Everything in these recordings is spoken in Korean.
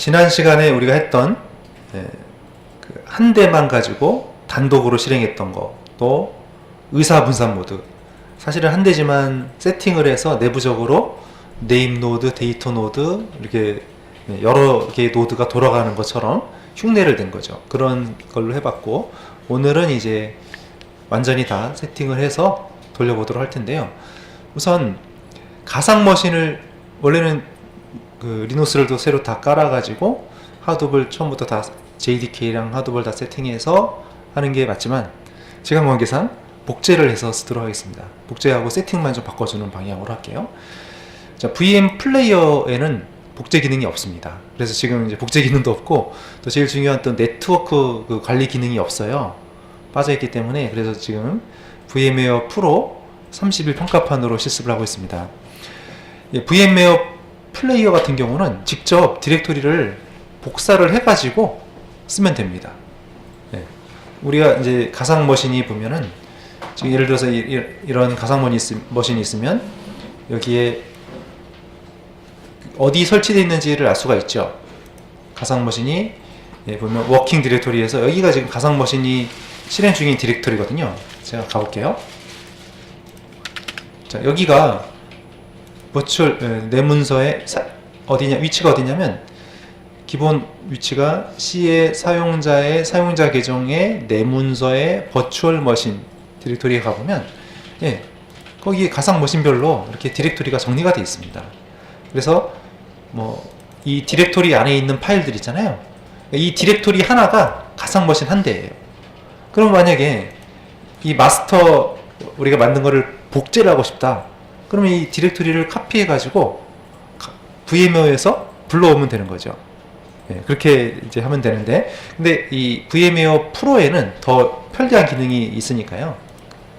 지난 시간에 우리가 했던 한 대만 가지고 단독으로 실행했던 거, 또 의사 분산 모드, 사실은 한 대지만 세팅을 해서 내부적으로 네임 노드, 데이터 노드 이렇게 여러 개의 노드가 돌아가는 것처럼 흉내를 낸 거죠. 그런 걸로 해봤고, 오늘은 이제 완전히 다 세팅을 해서 돌려보도록 할 텐데요. 우선 가상 머신을 원래는 그 리눅스를 또 새로 다 깔아가지고 하드볼 처음부터 다 JDK랑 하드볼 다 세팅해서 하는 게 맞지만, 시간 관계상 복제를 해서 쓰도록 하겠습니다. 복제하고 세팅만 좀 바꿔주는 방향으로 할게요. 자, VM 플레이어에는 복제 기능이 없습니다. 그래서 지금 이제 복제 기능도 없고, 또 제일 중요한 또 네트워크 그 관리 기능이 없어요. 빠져있기 때문에. 그래서 지금 VM웨어 프로 30일 평가판으로 실습을 하고 있습니다. VM웨어 플레이어 같은 경우는 직접 디렉토리를 복사를 해가지고 쓰면 됩니다. 우리가 이제 가상 머신이 보면은, 지금 예를 들어서 이런 가상 머신이 있으면 여기에 어디 설치되어 있는지를 알 수가 있죠. 가상 머신이 보면 워킹 디렉토리에서 여기가 지금 가상 머신이 실행 중인 디렉토리거든요. 제가 가볼게요. 자, 여기가 버추얼 내 문서의 어디냐, 위치가 어디냐면, 기본 위치가 C의 사용자의 사용자 계정의 내 문서의 버추얼 머신 디렉토리에 가보면, 거기 가상 머신별로 이렇게 디렉토리가 정리가 되어 있습니다. 그래서 이 디렉토리 안에 있는 파일들 있잖아요. 이 디렉토리 하나가 가상 머신 한 대예요. 그럼 만약에 이 마스터 우리가 만든 거를 복제를 하고 싶다, 그러면 이 디렉토리를 카피해 가지고 VM웨어에서 불러오면 되는 거죠. 그렇게 이제 하면 되는데, 근데 이 VM웨어 프로에는 더 편리한 기능이 있으니까요.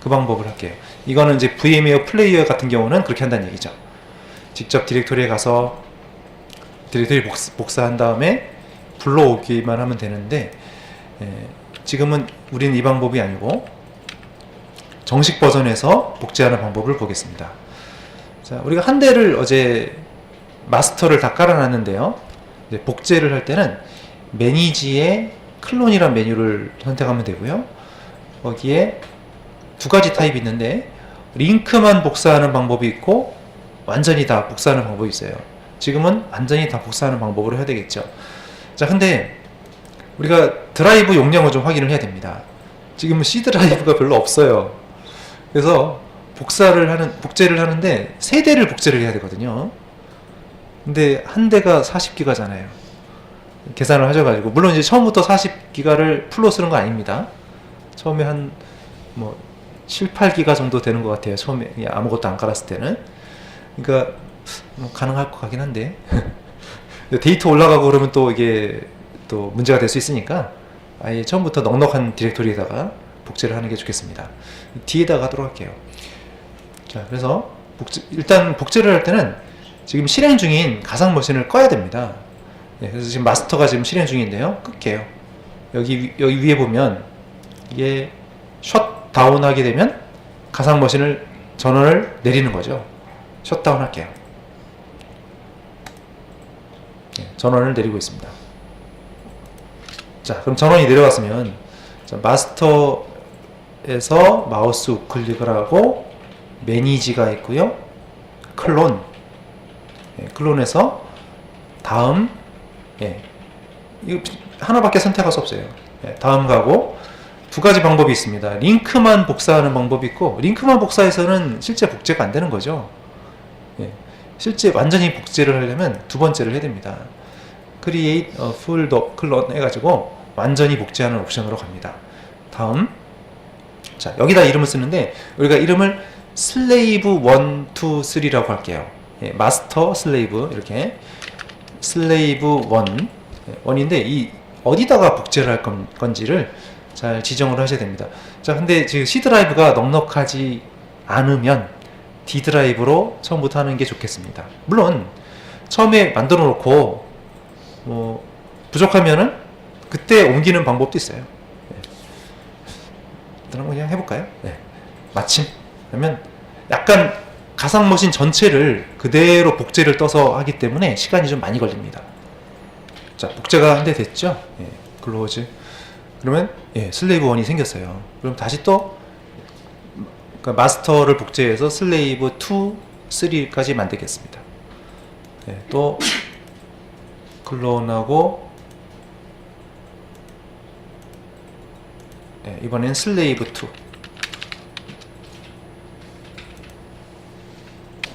그 방법을 할게요. 이거는 이제 VM웨어 플레이어 같은 경우는 그렇게 한다는 얘기죠. 직접 디렉토리에 가서 디렉토리 복사한 다음에 불러오기만 하면 되는데, 지금은 우리는 이 방법이 아니고 정식 버전에서 복제하는 방법을 보겠습니다. 자, 우리가 한 대를 어제 마스터를 다 깔아놨는데요. 이제 복제를 할 때는 매니지의 클론이란 메뉴를 선택하면 되고요. 거기에 두 가지 타입이 있는데, 링크만 복사하는 방법이 있고 완전히 다 복사하는 방법이 있어요. 지금은 완전히 다 복사하는 방법으로 해야 되겠죠. 자, 근데 우리가 드라이브 용량을 좀 확인을 해야 됩니다. 지금 C 드라이브가 별로 없어요. 그래서 복제를 하는데 세 대를 복제를 해야 되거든요. 근데 한 대가 40기가잖아요. 계산을 하셔가지고, 물론 이제 처음부터 40기가를 풀로 쓰는 거 아닙니다. 처음에 한 7, 8기가 정도 되는 것 같아요. 처음에 아무것도 안 깔았을 때는. 그러니까 가능할 것 같긴 한데 데이터 올라가고 그러면 또 이게 또 문제가 될 수 있으니까 아예 처음부터 넉넉한 디렉토리에다가 복제를 하는 게 좋겠습니다. 뒤에다가 하도록 할게요. 자, 그래서 일단 복제를 할 때는 지금 실행 중인 가상 머신을 꺼야 됩니다. 그래서 지금 마스터가 지금 실행 중인데요. 끌게요. 여기 위에 보면 이게 셧다운 하게 되면 가상 머신을 전원을 내리는 거죠. 셧다운 할게요. 전원을 내리고 있습니다. 자, 그럼 전원이 내려왔으면, 자, 마스터에서 마우스 우클릭을 하고 매니지가 있고요. 클론, 클론에서 다음, 이거 하나밖에 선택할 수 없어요. 다음 가고, 두 가지 방법이 있습니다. 링크만 복사하는 방법이 있고, 링크만 복사해서는 실제 복제가 안 되는 거죠. 실제 완전히 복제를 하려면 두 번째를 해야 됩니다. Create a full clone 해가지고 완전히 복제하는 옵션으로 갑니다. 다음, 자, 여기다 이름을 쓰는데 우리가 이름을 슬레이브 1, 2, 3라고 할게요. 마스터 슬레이브, 이렇게 슬레이브 1, 1인데 이 어디다가 복제를 할 건지를 잘 지정을 하셔야 됩니다. 자, 근데 지금 C 드라이브가 넉넉하지 않으면 D 드라이브로 처음부터 하는 게 좋겠습니다. 물론 처음에 만들어 놓고 부족하면은 그때 옮기는 방법도 있어요. 일단 한번 그냥 해볼까요? 마침 그러면 약간 가상 머신 전체를 그대로 복제를 떠서 하기 때문에 시간이 좀 많이 걸립니다. 자, 복제가 한 대 됐죠? 예, 클로즈. 그러면 예, 슬레이브 1이 생겼어요. 그럼 다시 또 그러니까 마스터를 복제해서 슬레이브 2, 3까지 만들겠습니다. 예, 또 클론하고 예, 이번엔 슬레이브 2.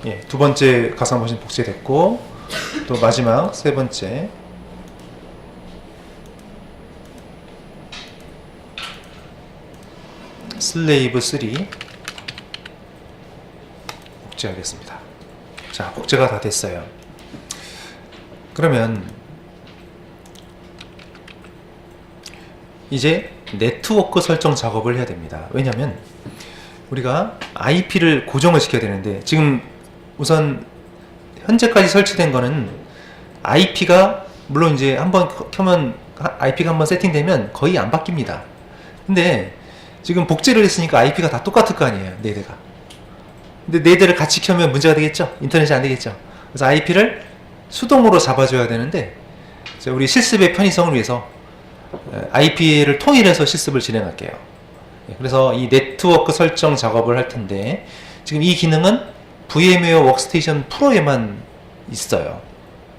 예, 두 번째 가상머신 복제됐고 또 마지막 세 번째 슬레이브 3 복제하겠습니다. 자, 복제가 다 됐어요. 그러면 이제 네트워크 설정 작업을 해야 됩니다. 왜냐하면 우리가 IP를 고정을 시켜야 되는데 지금 우선 현재까지 설치된 거는 IP가 물론 이제 한번 켜면 IP가 한번 세팅되면 거의 안 바뀝니다. 근데 지금 복제를 했으니까 IP가 다 똑같을 거 아니에요, 네 대가. 근데 네 대를 같이 켜면 문제가 되겠죠? 인터넷이 안 되겠죠? 그래서 IP를 수동으로 잡아줘야 되는데 우리 실습의 편의성을 위해서 IP를 통일해서 실습을 진행할게요. 그래서 이 네트워크 설정 작업을 할 텐데 지금 이 기능은 VM웨어 워크스테이션 프로에만 있어요.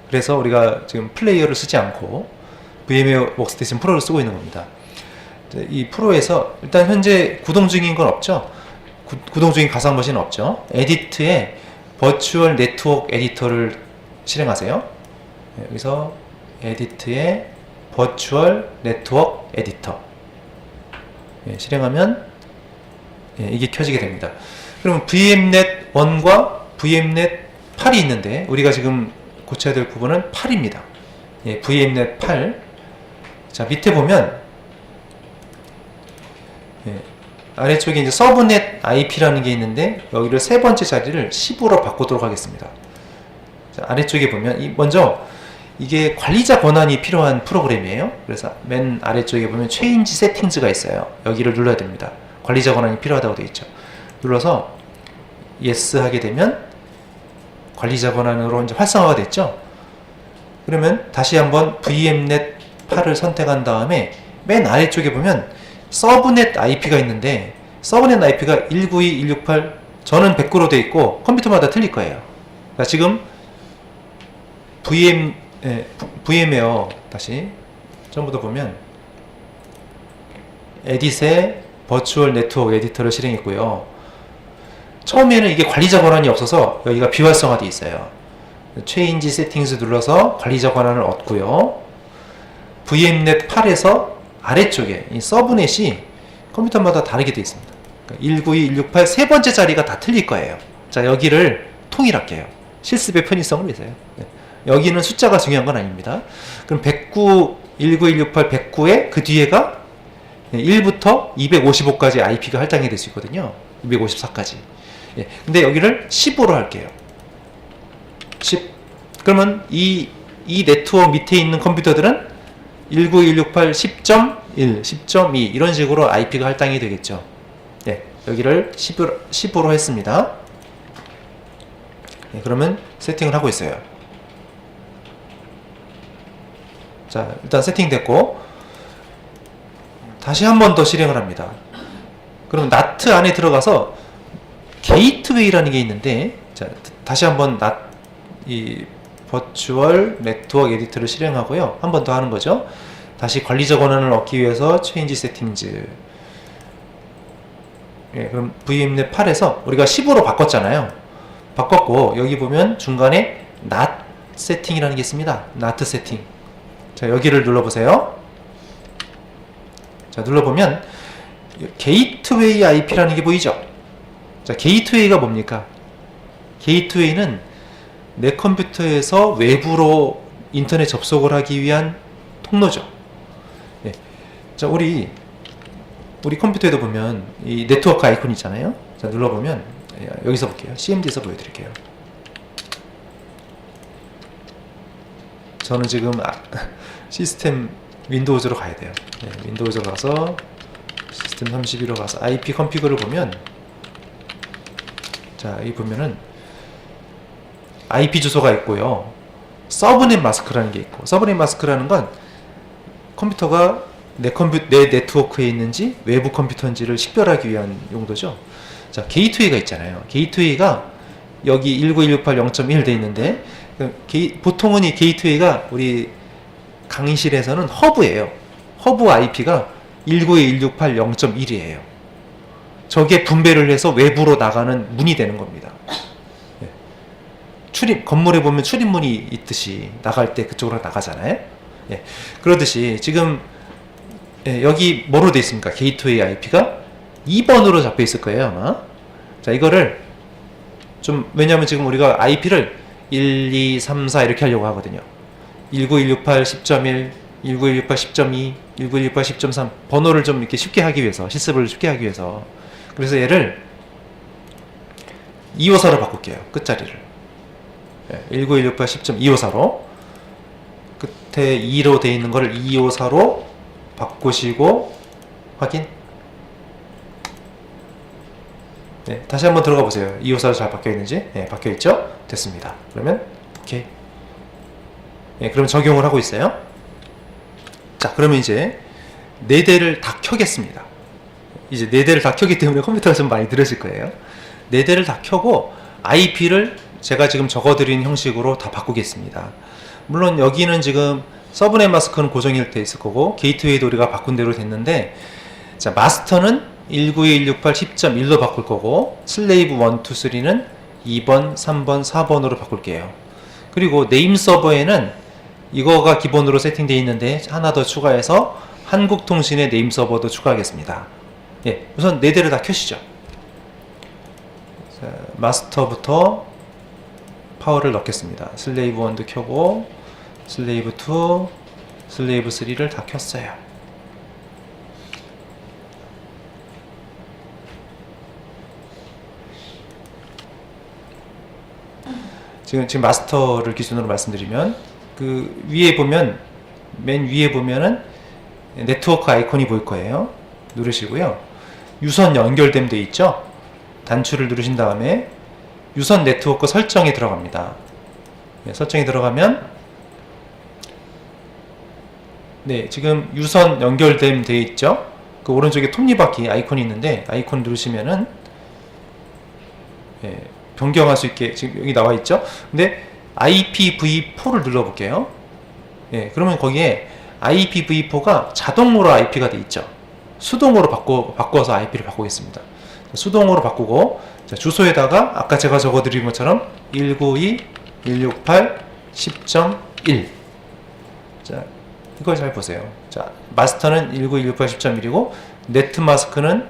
그래서 우리가 지금 플레이어를 쓰지 않고 VM웨어 워크스테이션 프로를 쓰고 있는 겁니다. 이 프로에서 일단 현재 구동 중인 건 없죠. 구동 중인 가상머신은 없죠. 에디트에 버추얼 네트워크 에디터를 실행하세요. 여기서 에디트에 버추얼 네트워크 에디터 실행하면 이게 켜지게 됩니다. 그럼 VMnet 1과 VMnet 8이 있는데 우리가 지금 고쳐야 될 부분은 8입니다. VMnet 8. 자, 밑에 보면 아래쪽에 이제 서브넷 IP라는 게 있는데 여기를 세 번째 자리를 10으로 바꾸도록 하겠습니다. 자, 아래쪽에 보면 먼저 이게 관리자 권한이 필요한 프로그램이에요. 그래서 맨 아래쪽에 보면 Change Settings가 있어요. 여기를 눌러야 됩니다. 관리자 권한이 필요하다고 되어 있죠. 눌러서 Yes 하게 되면 관리자 권한으로 이제 활성화가 됐죠. 그러면 다시 한번 VMnet 8을 선택한 다음에 맨 아래쪽에 보면 서브넷 IP가 있는데 서브넷 IP가 192.168 저는 100구로 되어 있고 컴퓨터마다 틀릴 거예요. 그러니까 지금 VM웨어 다시 처음부터 보면 에딧의 버추얼 네트워크 에디터를 실행했고요. 처음에는 이게 관리자 권한이 없어서 여기가 비활성화되어 있어요. Change Settings 눌러서 관리자 권한을 얻고요. VMnet 8에서 아래쪽에 이 서브넷이 컴퓨터마다 다르게 되어 있습니다. 그러니까 192.168 세 번째 자리가 다 틀릴 거예요. 자, 여기를 통일할게요. 실습의 편의성을 위해서요. 여기는 숫자가 중요한 건 아닙니다. 그럼 109, 192.168 109에 그 뒤에가 1부터 255까지 IP가 할당이 될 수 있거든요. 254까지. 근데 여기를 10으로 할게요. 10. 그러면 이 네트워크 밑에 있는 컴퓨터들은 192.168 10.1, 10.2 이런 식으로 IP가 할당이 되겠죠. 여기를 10으로 했습니다. 그러면 세팅을 하고 있어요. 자, 일단 세팅됐고 다시 한 번 더 실행을 합니다. 그럼 NAT 안에 들어가서 게이트웨이라는 게 있는데 자, 다시 한번 이 버추얼 네트워크 에디터를 실행하고요. 한 번 더 하는 거죠. 다시 관리자 권한을 얻기 위해서 Change Settings. 그럼 VMnet 8에서 우리가 10으로 바꿨잖아요. 바꿨고 여기 보면 중간에 NAT 세팅이라는 게 있습니다. NAT 세팅. 자, 여기를 눌러보세요. 자, 눌러보면 게이트웨이 IP라는 게 보이죠? 자, 게이트웨이가 뭡니까? 게이트웨이는 내 컴퓨터에서 외부로 인터넷 접속을 하기 위한 통로죠. 자, 우리 컴퓨터에도 보면 이 네트워크 아이콘 있잖아요. 자, 눌러보면 여기서 볼게요. CMD에서 보여드릴게요. 저는 지금 시스템 윈도우즈로 가야 돼요. 윈도우즈로 가서 시스템 32로 가서 IP 컨피그를 보면 자, 여기 보면은 IP 주소가 있고요. 서브넷 마스크라는 게 있고, 서브넷 마스크라는 건 컴퓨터가 내 네트워크에 있는지 외부 컴퓨터인지를 식별하기 위한 용도죠. 자, 게이트웨이가 있잖아요. 게이트웨이가 여기 192.168.0.1 돼 있는데, 보통은 이 게이트웨이가 우리 강의실에서는 허브예요. 허브 IP가 192.168.0.1이에요. 저게 분배를 해서 외부로 나가는 문이 되는 겁니다. 건물에 보면 출입문이 있듯이 나갈 때 그쪽으로 나가잖아요. 그러듯이 지금 여기 뭐로 되어 있습니까? 게이트웨이 IP가 2번으로 잡혀 있을 거예요, 아마. 자, 이거를 좀, 왜냐면 지금 우리가 IP를 1, 2, 3, 4 이렇게 하려고 하거든요. 19168.10.1, 19168.10.2, 19168.10.3 번호를 좀 이렇게 쉽게 하기 위해서, 실습을 쉽게 하기 위해서. 그래서 얘를 254로 바꿀게요. 끝자리를. 19168.10.254로. 끝에 2로 되어 있는 거를 254로 바꾸시고 확인. 네, 다시 한번 들어가 보세요. 254로 잘 바뀌어 있는지. 네, 바뀌어 있죠? 됐습니다. 그러면 오케이. 네, 그럼 적용을 하고 있어요. 자, 그러면 이제 4대를 다 켜겠습니다. 이제 4대를 다 켜기 때문에 컴퓨터가 좀 많이 느려질 거예요. 4대를 다 켜고 IP를 제가 지금 적어드린 형식으로 다 바꾸겠습니다. 물론 여기는 지금 서브넷 마스크는 고정이 돼 있을 거고 게이트웨이도 우리가 바꾼 대로 됐는데, 자, 마스터는 192.168.10.1로 바꿀 거고 슬레이브 1, 2, 3는 2번, 3번, 4번으로 바꿀게요. 그리고 네임 서버에는 이거가 기본으로 세팅되어 있는데 하나 더 추가해서 한국통신의 네임 서버도 추가하겠습니다. 예, 우선 4대를 다 켜시죠. 자, 마스터부터 파워를 넣겠습니다. 슬레이브 1도 켜고 슬레이브 2, 슬레이브 3를 다 켰어요. 지금 마스터를 기준으로 말씀드리면 그 위에 보면 맨 위에 보면은 네트워크 아이콘이 보일 거예요. 누르시고요. 유선 연결됨 돼 있죠? 단추를 누르신 다음에 유선 네트워크 설정에 들어갑니다. 네, 설정에 들어가면 네, 지금 유선 연결됨 돼 있죠? 그 오른쪽에 톱니바퀴 아이콘이 있는데 아이콘 누르시면은 네, 변경할 수 있게 지금 여기 나와 있죠? 근데 IPv4를 눌러 볼게요. 예, 그러면 거기에 IPv4가 자동으로 IP가 돼 있죠. 수동으로 바꿔서 IP를 바꾸겠습니다. 수동으로 바꾸고, 자, 주소에다가 아까 제가 적어드린 것처럼 192.168.10.1. 자, 이걸 잘 보세요. 자, 마스터는 192.168.10.1이고 네트 마스크는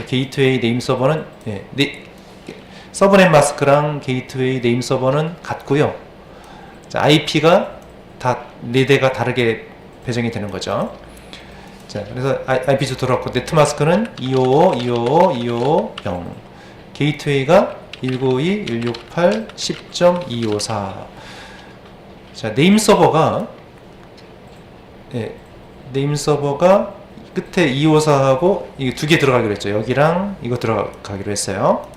게이트웨이 네임 서버는 서브넷 마스크랑 게이트웨이 네임 서버는 같고요. 자, IP가 다 4대가 다르게 배정이 되는 거죠. 자, 그래서 IP 주소 들어갔고 네트 마스크는 255, 255, 255, 0. 게이트웨이가 192.168.10.254. 자, 네임 서버가 네임 서버가 끝에 254하고 이 2개 들어가기로 했죠. 여기랑 이거 들어가기로 했어요.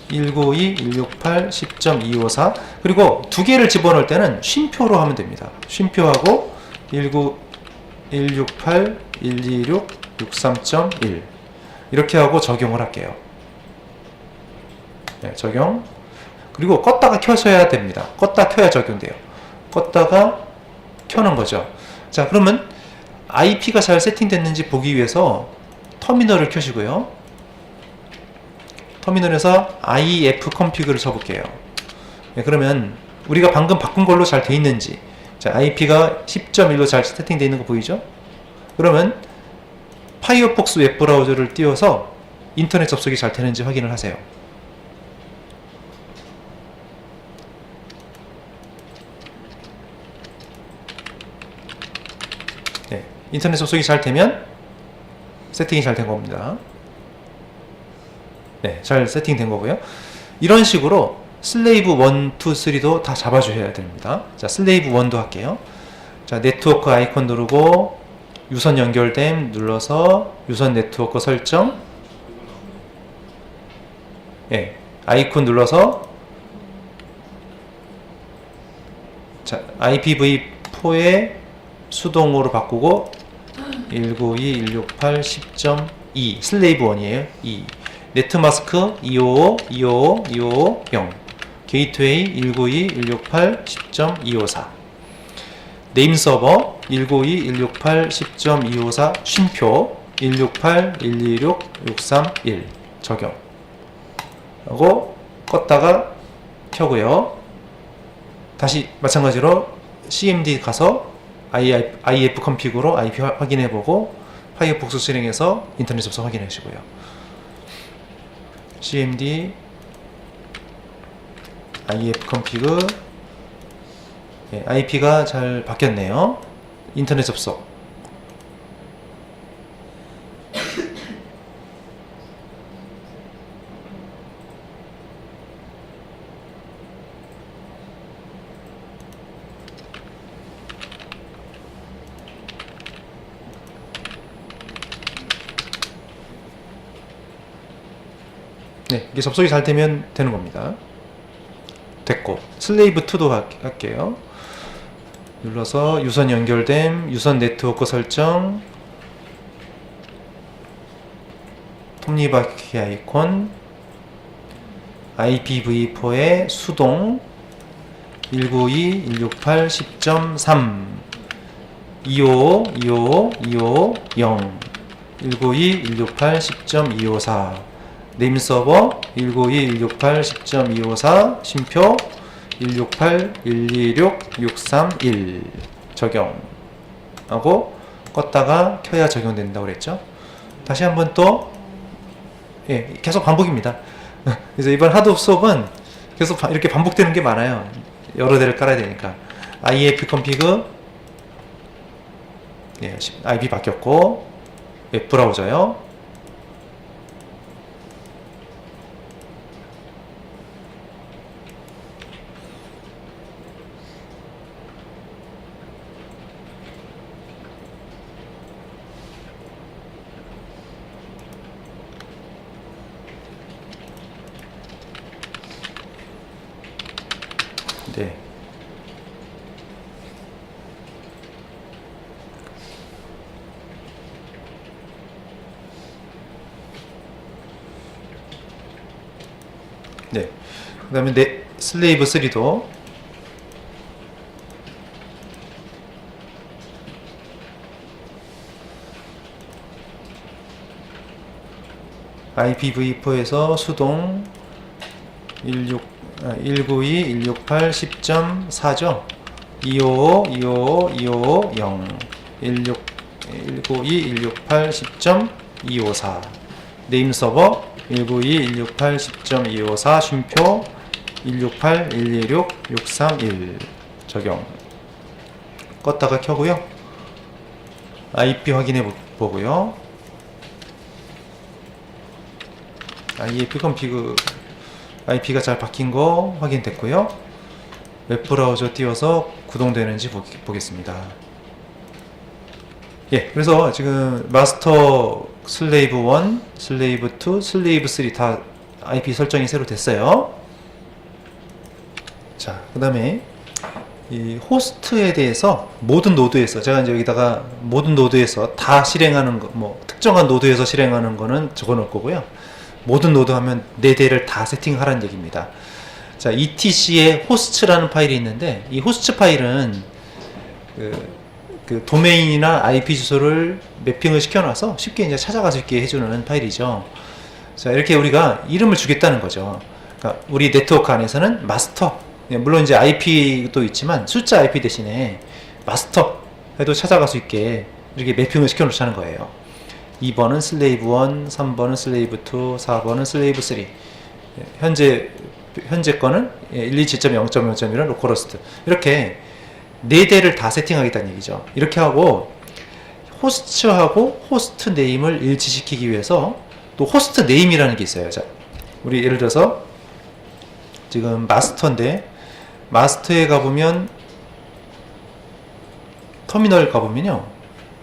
192.168.10.254 그리고 2개를 집어넣을 때는 쉼표로 하면 됩니다. 쉼표하고 192.168.126.63.1 이렇게 하고 적용을 할게요. 네, 적용. 그리고 껐다가 켜셔야 됩니다. 껐다 켜야 적용돼요. 껐다가 켜는 거죠. 자, 그러면 IP가 잘 세팅됐는지 보기 위해서 터미널을 켜시고요. 터미널에서 ifconfig를 쳐볼게요. 네, 그러면 우리가 방금 바꾼 걸로 잘 돼 있는지, 자, IP가 10.1로 잘 세팅되어 있는 거 보이죠? 그러면 파이어폭스 웹브라우저를 띄워서 인터넷 접속이 잘 되는지 확인을 하세요. 네, 인터넷 접속이 잘 되면 세팅이 잘 된 겁니다. 네, 잘 세팅된 거고요. 이런 식으로 슬레이브 1, 2, 3도 다 잡아주셔야 됩니다. 자, 슬레이브 1도 할게요. 자, 네트워크 아이콘 누르고 유선 연결됨 눌러서 유선 네트워크 설정. 예, 아이콘 눌러서 자, IPv4에 수동으로 바꾸고 192.168.10.2 슬레이브 1이에요. 2 네트마스크 255.255.255.0 게이트웨이 192.168.10.254 네임 서버 192.168.10.254 쉼표 168.126.631 적용 하고 껐다가 켜고요. 다시 마찬가지로 CMD 가서 IF 컴피그로 IP 확인해보고 파이어폭스 실행해서 인터넷 접속 확인하시고요. CMD IF 컴피그 IP가 잘 바뀌었네요. 인터넷 접속 네, 이게 접속이 잘 되면 되는 겁니다. 됐고 슬레이브 2도 할게요. 눌러서 유선 연결됨, 유선 네트워크 설정, 톱니바퀴 아이콘, IPv4의 수동 192.168.10.3 255.255.255.0 192.168.10.254 네임 서버 192.168.10.254 쉼표 168.126.631 적용하고 껐다가 켜야 적용된다고 그랬죠. 다시 한번 또 계속 반복입니다. 그래서 이번 하드 수업은 계속 이렇게 반복되는 게 많아요. 여러 대를 깔아야 되니까. IF 컴피그 IP 바뀌었고 웹브라우저요. 네. 네. 그 다음에 슬레이브 3도 IPv4에서 수동 192.168.10.4죠. 255.255.255.0 192.168.10.254 네임 서버 192.168.10.254 쉼표 168.126.631 적용 껐다가 켜고요. IP 확인해 보고요. IF 컴피그 IP가 잘 바뀐 거 확인됐고요. 웹브라우저 띄워서 구동되는지 보겠습니다. 그래서 지금 마스터 슬레이브 1, 슬레이브 2, 슬레이브 3 다 IP 설정이 새로 됐어요. 자, 그 다음에 이 호스트에 대해서 모든 노드에서 제가 이제 여기다가 모든 노드에서 다 실행하는 거, 뭐 특정한 노드에서 실행하는 거는 적어 놓을 거고요. 모든 노드 하면 4대를 다 세팅하라는 얘기입니다. 자, etc의 호스트라는 파일이 있는데 이 호스트 파일은 그 도메인이나 IP 주소를 매핑을 시켜놔서 쉽게 이제 찾아갈 수 있게 해주는 파일이죠. 자, 이렇게 우리가 이름을 주겠다는 거죠. 그러니까 우리 네트워크 안에서는 마스터, 물론 이제 IP도 있지만 숫자 IP 대신에 마스터 해도 찾아갈 수 있게 이렇게 매핑을 시켜놓자는 거예요. 2번은 슬레이브 1, 3번은 슬레이브 2, 4번은 슬레이브 3. 현재 거는 127.0.0.1은 로컬호스트. 이렇게 4대를 다 세팅하겠다는 얘기죠. 이렇게 하고 호스트하고 호스트 네임을 일치시키기 위해서 또 호스트 네임이라는 게 있어요. 자, 우리 예를 들어서 지금 마스터인데 마스터에 가보면 터미널 가보면요.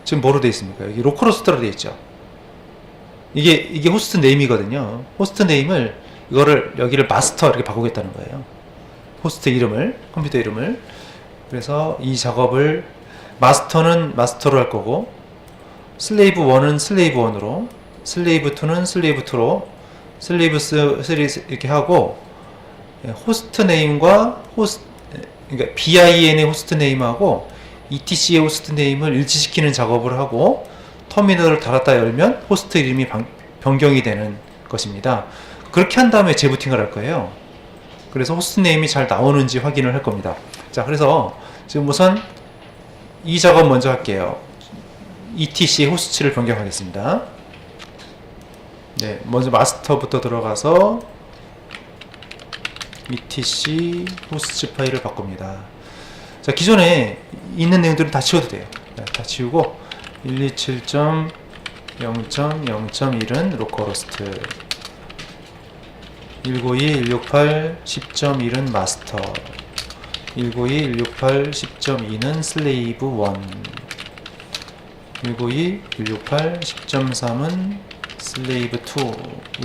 지금 뭐로 되어 있습니까? 여기 로컬호스트로 되어 있죠. 이게 호스트 네임이거든요. 호스트 네임을 여기를 마스터 이렇게 바꾸겠다는 거예요. 호스트 이름을, 컴퓨터 이름을 그래서 이 작업을 마스터는 마스터로 할 거고, 슬레이브 1은 슬레이브 1으로, 슬레이브 2는 슬레이브 2로, 슬레이브 3 이렇게 하고, 호스트 네임과 그러니까 BIN의 호스트 네임하고 ETC의 호스트 네임을 일치시키는 작업을 하고, 터미널을 닫았다 열면 호스트 이름이 변경이 되는 것입니다. 그렇게 한 다음에 재부팅을 할 거예요. 그래서 호스트 네임이 잘 나오는지 확인을 할 겁니다. 자, 그래서 지금 우선 이 작업 먼저 할게요. ETC 호스트를 변경하겠습니다. 네, 먼저 마스터부터 들어가서 ETC 호스트 파일을 바꿉니다. 자, 기존에 있는 내용들은 다 지워도 돼요. 다 지우고 127.0.0.1은 로컬호스트, 192.168.10.1은 마스터, 192.168.10.2는 슬레이브 1, 192.168.10.3은 슬레이브 2,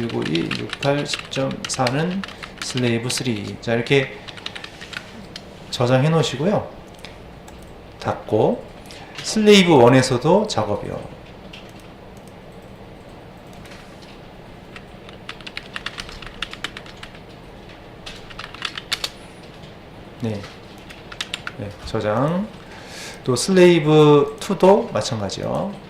192.168.10.4는 슬레이브 3. 자, 이렇게 저장해 놓으시고요. 닫고, 슬레이브 1에서도 작업이요. 네. 네, 저장. 또 슬레이브 2도 마찬가지요.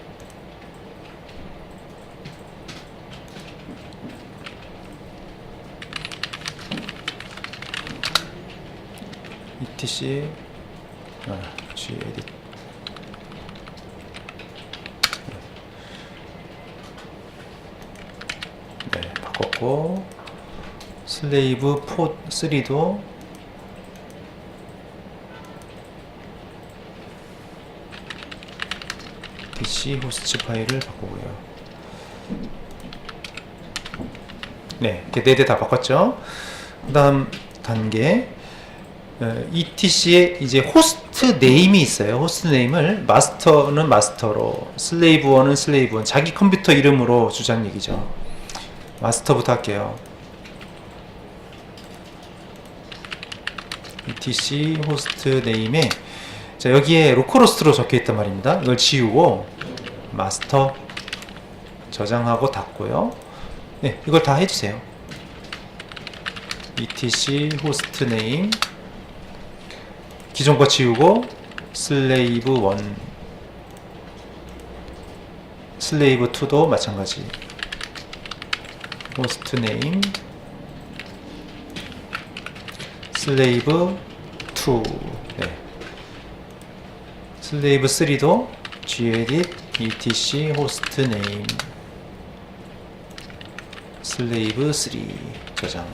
etc gedit. 네, 바꿨고, 슬레이브 3도 DC 호스트 파일을 바꾸고요. 네, 이렇게 4대 다 바꿨죠. 그 다음 단계, ETC에 이제 호스트 네임이 있어요. 호스트 네임을 마스터는 마스터로, 슬레이브 1은 슬레이브 1, 자기 컴퓨터 이름으로 주자는 얘기죠. 마스터부터 할게요. ETC 호스트 네임에, 자, 여기에 로컬호스트로 적혀 있단 말입니다. 이걸 지우고 마스터 저장하고 닫고요. 네, 이걸 다 해주세요. ETC 호스트 네임 기존 거 지우고 슬레이브 1, 슬레이브 2도 마찬가지. 호스트 네임 슬레이브 2. 네. 슬레이브 3도 gedit etc 호스트 네임 슬레이브 3 저장.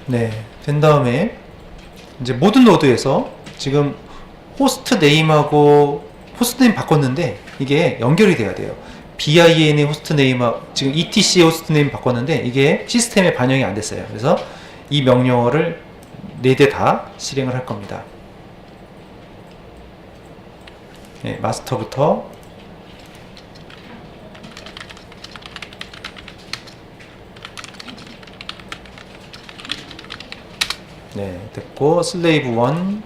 네, 된 다음에 이제 모든 노드에서 지금 호스트 네임하고 호스트 네임 바꿨는데 이게 연결이 돼야 돼요. BIN의 호스트 네임하고 지금 ETC의 호스트 네임 바꿨는데 이게 시스템에 반영이 안 됐어요. 그래서 이 명령어를 4대 다 실행을 할 겁니다. 네, 마스터부터 네, 됐고 슬레이브 1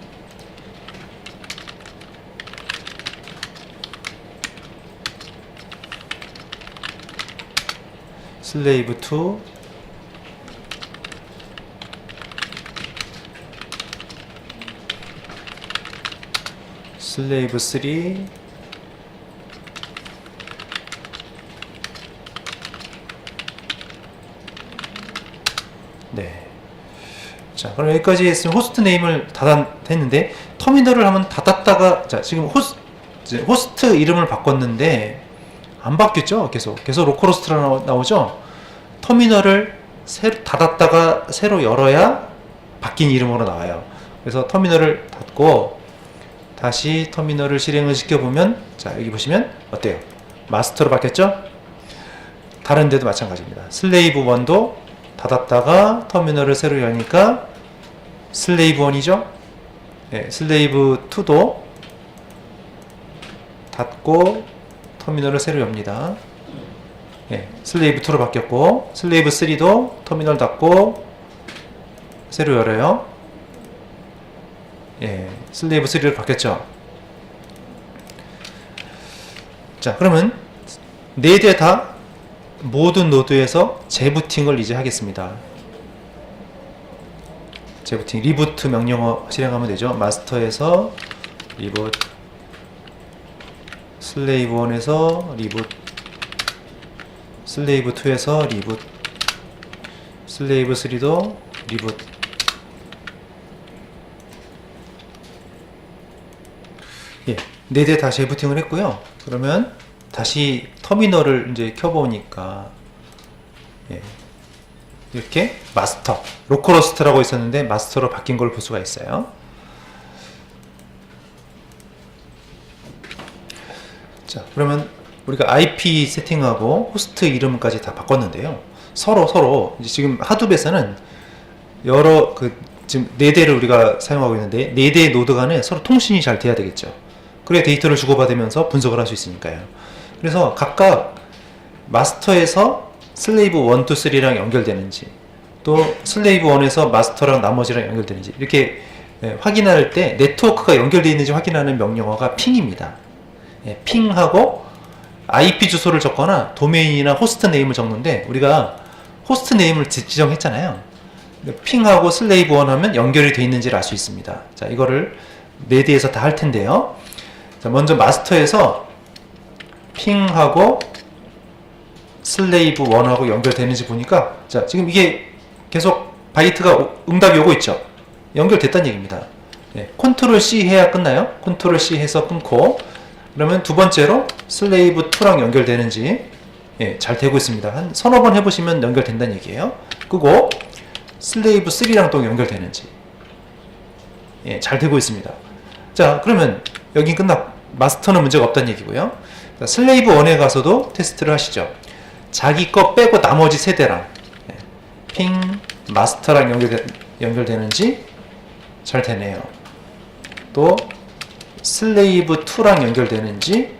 슬레이브 2 슬레이브 3 네. 자, 그럼 여기까지 했으면 호스트 네임을 닫았는데 터미널을 한번 닫았다가, 자, 지금 호스트 이름을 바꿨는데 안 바뀌었죠? 계속 로컬호스트로 나오죠? 터미널을 닫았다가 새로 열어야 바뀐 이름으로 나와요. 그래서 터미널을 닫고 다시 터미널을 실행을 시켜보면, 자, 여기 보시면 어때요? 마스터로 바뀌었죠? 다른 데도 마찬가지입니다. 슬레이브 1도 닫았다가 터미널을 새로 여니까 슬레이브 1이죠? 네, 슬레이브 2도 닫고 터미널을 새로 엽니다. 네, 슬레이브 2로 바뀌었고, 슬레이브 3도 터미널 닫고 새로 열어요. 예, 슬레이브 3로 바뀌었죠. 자, 그러면 4대 다 모든 노드에서 재부팅을 이제 하겠습니다. 재부팅, 리부트 명령어 실행하면 되죠. 마스터에서 리부트, 슬레이브 1에서 리부트, 슬레이브 2에서 리부트, 슬레이브 3도 리부트. 예, 4대 다 재부팅을 했고요. 그러면 다시 터미널을 이제 켜보니까, 예, 이렇게 마스터, 로컬호스트라고 있었는데 마스터로 바뀐 걸 볼 수가 있어요. 자, 그러면 우리가 IP 세팅하고 호스트 이름까지 다 바꿨는데요. 서로 이제 지금 하둡에서는 여러 지금 4대를 우리가 사용하고 있는데 4대의 노드 간에 서로 통신이 잘 돼야 되겠죠. 그래야 데이터를 주고받으면서 분석을 할 수 있으니까요. 그래서 각각 마스터에서 슬레이브 1, 2, 3랑 연결되는지, 또 슬레이브 1에서 마스터랑 나머지랑 연결되는지 이렇게 확인할 때 네트워크가 연결되어 있는지 확인하는 명령어가 핑입니다. 핑하고 IP 주소를 적거나 도메인이나 호스트 네임을 적는데 우리가 호스트 네임을 지정했잖아요. 핑하고 슬레이브 1 하면 연결이 되어 있는지를 알 수 있습니다. 자, 이거를 4대에서 다 할 텐데요. 자, 먼저 마스터에서 핑하고 슬레이브 1하고 연결되는지 보니까, 자, 지금 이게 계속 바이트가 응답이 오고 있죠. 연결됐다는 얘기입니다. 컨트롤 C 해야 끝나요. 컨트롤 C 해서 끊고, 그러면 두 번째로 슬레이브 2랑 연결되는지, 잘 되고 있습니다. 한 서너 번 해보시면 연결된다는 얘기예요. 끄고 슬레이브 3랑 또 연결되는지, 잘 되고 있습니다. 자, 그러면 여긴 마스터는 문제가 없다는 얘기고요. 자, 슬레이브 1에 가서도 테스트를 하시죠. 자기 거 빼고 나머지 세대랑 핑 마스터랑 연결되는지 잘 되네요. 또 슬레이브 2랑 연결되는지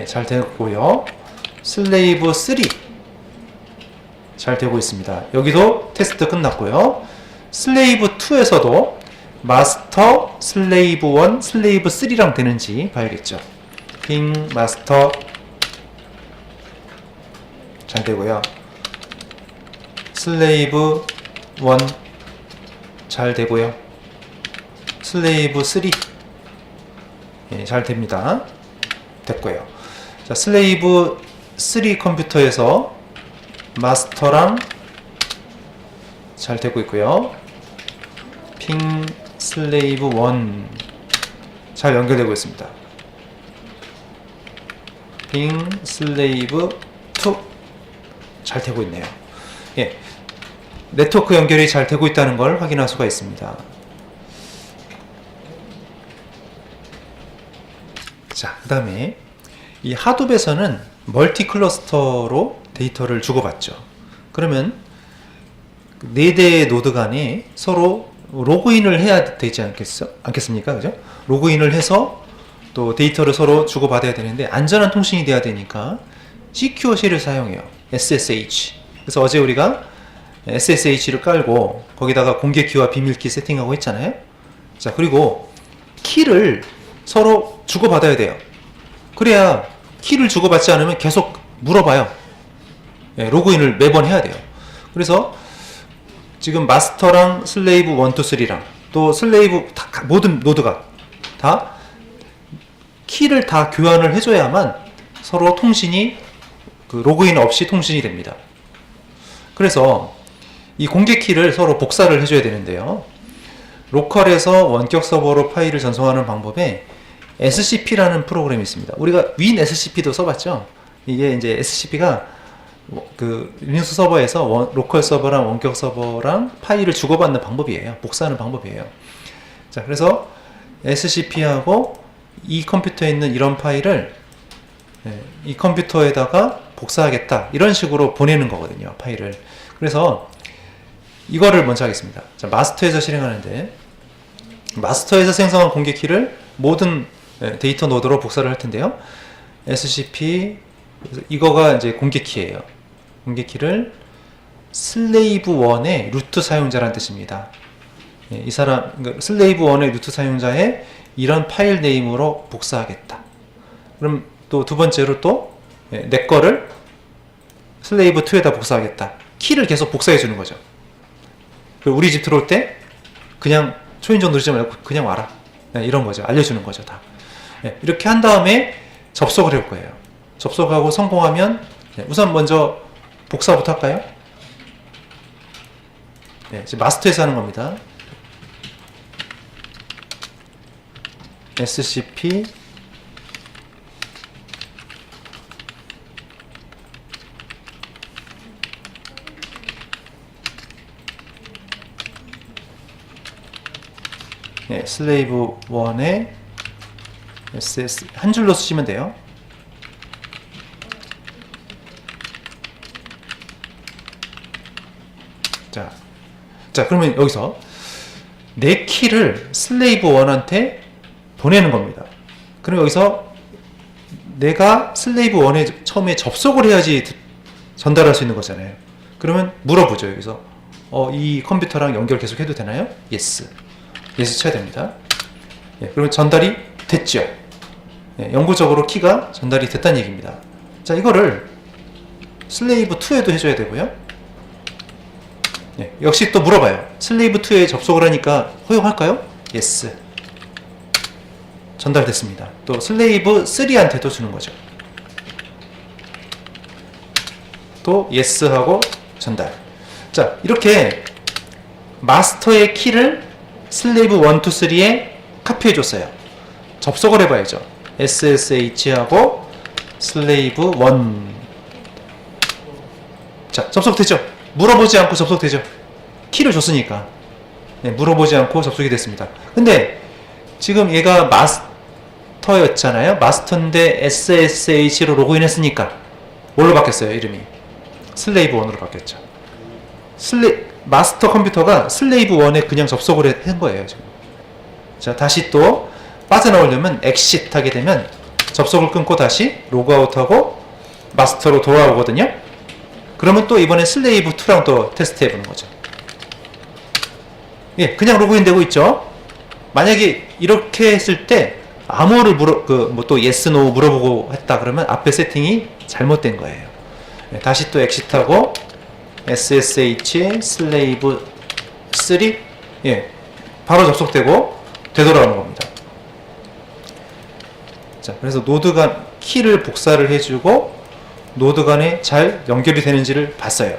잘 되고요. 슬레이브 3 잘 되고 있습니다. 여기도 테스트 끝났고요. 슬레이브 2에서도 마스터, 슬레이브 1, 슬레이브 3랑 되는지 봐야겠죠. 핑 마스터 잘 되고요. 슬레이브 1 잘 되고요. 슬레이브 3 잘 됩니다. 됐고요. 자, 슬레이브 3 컴퓨터에서 마스터랑 잘 되고 있고요. 핑 슬레이브 1 잘 연결되고 있습니다. 핑 슬레이브 2 잘 되고 있네요. 네트워크 연결이 잘 되고 있다는 걸 확인할 수가 있습니다. 자, 그 다음에 이 하둡에서는 멀티 클러스터로 데이터를 주고받죠. 그러면 4대의 노드 간에 서로 로그인을 해야 되지 않겠습니까? 그죠? 로그인을 해서 또 데이터를 서로 주고받아야 되는데 안전한 통신이 돼야 되니까 Secure Shell을 사용해요. SSH. 그래서 어제 우리가 SSH를 깔고 거기다가 공개 키와 비밀 키 세팅하고 했잖아요. 자, 그리고 키를 서로 주고받아야 돼요. 그래야 키를 주고받지 않으면 계속 물어봐요. 로그인을 매번 해야 돼요. 그래서 지금 마스터랑 슬레이브 1, 2, 3랑 또 슬레이브 모든 노드가 다 키를 다 교환을 해줘야만 서로 통신이 로그인 없이 통신이 됩니다. 그래서 이 공개 키를 서로 복사를 해줘야 되는데요. 로컬에서 원격 서버로 파일을 전송하는 방법에 SCP라는 프로그램이 있습니다. 우리가 WinSCP도 써봤죠. 이게 이제 SCP가 리눅스 서버에서 로컬 서버랑 원격 서버랑 파일을 주고받는 방법이에요. 복사하는 방법이에요. 자, 그래서 SCP하고 이 컴퓨터에 있는 이런 파일을 이 컴퓨터에다가 복사하겠다, 이런 식으로 보내는 거거든요, 파일을. 그래서 이거를 먼저 하겠습니다. 자, 마스터에서 실행하는데, 마스터에서 생성한 공개 키를 모든 데이터 노드로 복사를 할 텐데요. SCP, 이거가 이제 공개 키예요. 공개 키를 슬레이브 1의 루트 사용자라는 뜻입니다. 예, 이 사람 그러니까 슬레이브 1의 루트 사용자의 이런 파일 네임으로 복사하겠다. 그럼 또 두 번째로 또 내 거를 슬레이브 2에다 복사하겠다. 키를 계속 복사해 주는 거죠. 우리 집 들어올 때 그냥 초인종 누르지 말고 그냥 와라. 네, 이런 거죠. 알려주는 거죠. 다. 네, 이렇게 한 다음에 접속을 해볼 거예요. 접속하고 성공하면 우선 먼저 복사부터 할까요? 네, 지금 마스터에서 하는 겁니다. SCP 네, 슬레이브 1의 SS 한 줄로 쓰시면 돼요. 자, 그러면 여기서 내 키를 슬레이브 1한테 보내는 겁니다. 그럼 여기서 내가 슬레이브 1에 처음에 접속을 해야지 전달할 수 있는 거잖아요. 그러면 물어보죠. 여기서 이 컴퓨터랑 연결 계속 해도 되나요? Yes. Yes 쳐야 됩니다. 예, 그러면 전달이 됐죠. 예, 영구적으로 키가 전달이 됐다는 얘기입니다. 자, 이거를 슬레이브 2에도 해줘야 되고요. 예, 역시 또 물어봐요. 슬레이브 2에 접속을 하니까 허용할까요? Yes. 전달됐습니다. 또 슬레이브 3한테도 주는 거죠. 또 Yes 하고 전달. 자, 이렇게 마스터의 키를 슬레이브 1, 2, 3에 카피해 줬어요. 접속을 해봐야죠. SSH하고 슬레이브 1. 자, 접속되죠? 물어보지 않고 접속되죠? 키를 줬으니까. 네, 물어보지 않고 접속이 됐습니다. 근데 지금 얘가 마스터였잖아요. 마스터인데 SSH로 로그인 했으니까 뭘로 바뀌었어요? 이름이 슬레이브 1으로 바뀌었죠. 마스터 컴퓨터가 슬레이브 1에 그냥 접속을 한 거예요. 지금. 자, 다시 또 빠져나오려면 엑싯 하게 되면 접속을 끊고 다시 로그아웃하고 마스터로 돌아오거든요. 그러면 또 이번에 슬레이브 2랑 또 테스트 해보는 거죠. 예, 그냥 로그인 되고 있죠. 만약에 이렇게 했을 때 암호를 또 yes, no 물어보고 했다 그러면 앞에 세팅이 잘못된 거예요. 예, 다시 또 엑싯하고 SSH 슬레이브 3 예, 바로 접속되고 되돌아오는 겁니다. 자, 그래서 노드 간 키를 복사를 해주고 노드 간에 잘 연결이 되는지를 봤어요.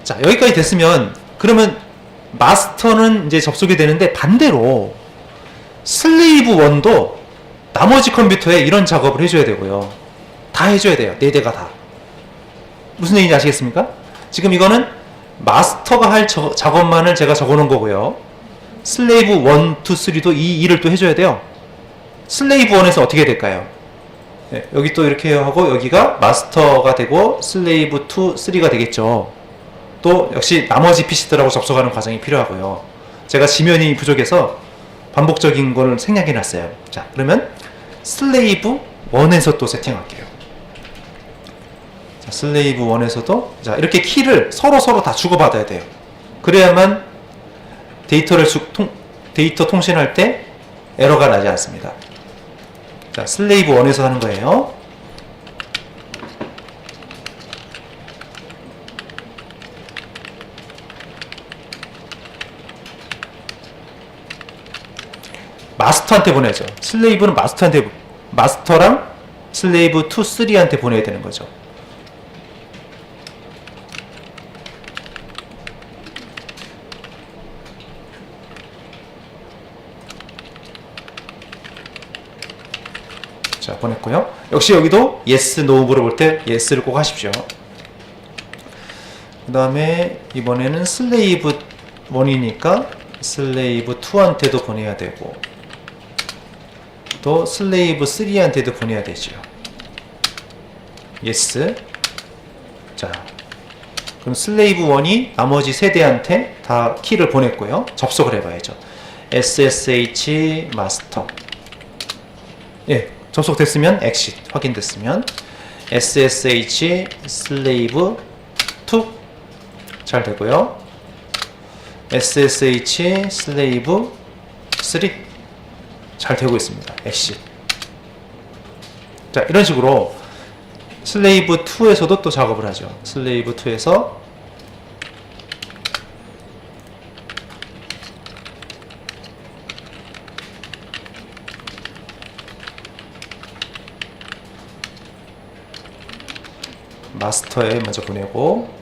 자, 여기까지 됐으면 그러면 마스터는 이제 접속이 되는데 반대로 슬레이브 1도 나머지 컴퓨터에 이런 작업을 해줘야 되고요. 다 해줘야 돼요. 4대가 다. 무슨 얘기인지 아시겠습니까? 지금 이거는 마스터가 할 작업만을 제가 적어놓은 거고요. 슬레이브 1, 2, 3도 이 일을 또 해줘야 돼요. 슬레이브 1에서 어떻게 될까요? 네, 여기 또 이렇게 하고 여기가 마스터가 되고 슬레이브 2, 3가 되겠죠. 또 역시 나머지 PC들하고 접속하는 과정이 필요하고요. 제가 지면이 부족해서 반복적인 걸 생략해 놨어요. 자, 그러면 슬레이브 1에서 또 세팅할게요. 자, 슬레이브 1에서도 자, 이렇게 키를 서로 다 주고받아야 돼요. 그래야만 데이터 통신할 때 에러가 나지 않습니다. 자, 슬레이브 1에서 하는 거예요. 마스터한테 보내죠. 슬레이브는 마스터랑 슬레이브 2, 3한테 보내야 되는 거죠. 자, 보냈고요. 역시 여기도 yes, no 물어볼 때 yes를 꼭 하십시오. 그 다음에 이번에는 슬레이브 1이니까 슬레이브 2한테도 보내야 되고 또 슬레이브 3한테도 보내야 되죠. yes. 자, 그럼 슬레이브 1이 나머지 세대한테 다 키를 보냈고요. 접속을 해봐야죠. SSH 마스터. 예, 접속됐으면 exit 확인됐으면 SSH 슬레이브 2 잘 되고요. SSH 슬레이브 3 잘 되고 있습니다. 엑시. 자, 이런 식으로 슬레이브 2에서도 또 작업을 하죠. 슬레이브 2에서 마스터에 먼저 보내고,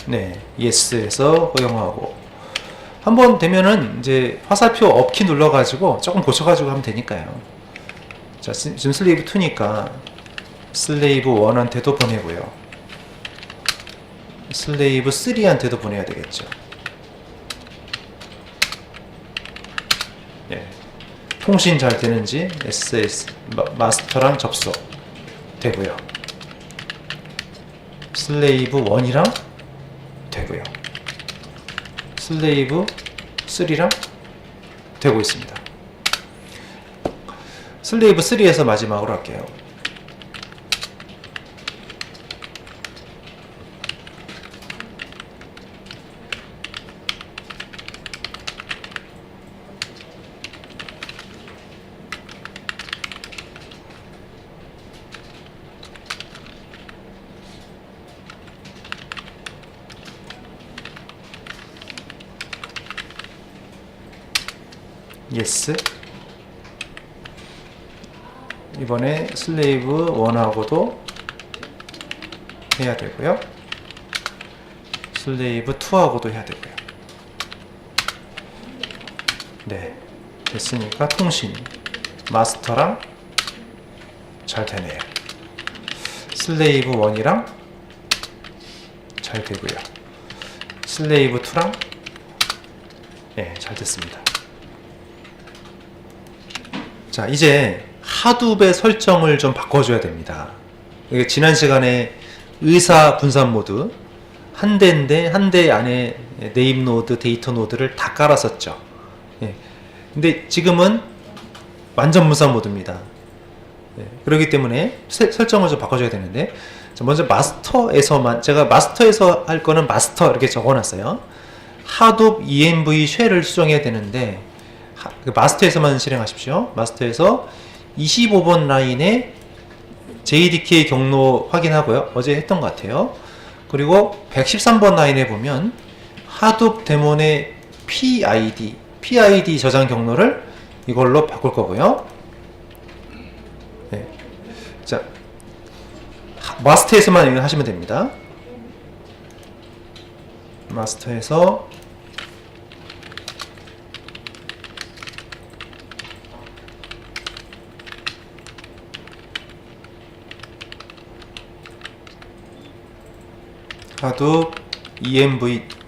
네, yes에서 허용하고, 한번 되면은 이제 화살표 업키 눌러가지고 조금 고쳐가지고 하면 되니까요. 자, 지금 슬레이브 2니까 슬레이브 1한테도 보내고요. 슬레이브 3한테도 보내야 되겠죠. 네. 통신 잘 되는지 SS 마스터랑 접속 되고요. 슬레이브 1이랑 되고요. 슬레이브 3랑 되고 있습니다. 슬레이브 3에서 마지막으로 할게요. yes. 이번에 슬레이브 1하고도 해야 되고요. 슬레이브 2하고도 해야 되고요. 네, 됐으니까 통신 마스터랑 잘 되네요. 슬레이브 1이랑 잘 되고요. 슬레이브 2랑 네, 잘 됐습니다. 자, 이제 하둡의 설정을 좀 바꿔줘야 됩니다. 지난 시간에 의사 분산 모드 한 대인데 한 대 안에 네임 노드, 데이터 노드를 다 깔았었죠. 예. 근데 지금은 완전 분산 모드입니다. 예. 그렇기 때문에 설정을 좀 바꿔줘야 되는데, 자, 먼저 마스터에서만, 제가 마스터에서 할 거는 마스터 이렇게 적어놨어요. 하둡 env 쉘을 수정해야 되는데 마스터에서만 실행하십시오. 마스터에서 25번 라인에 JDK 경로 확인하고요. 어제 했던 것 같아요. 그리고 113번 라인에 보면 하둡 데몬의 PID 저장 경로를 이걸로 바꿀 거고요. 네. 자, 마스터에서만 하시면 됩니다. 마스터에서 하둡 env.shell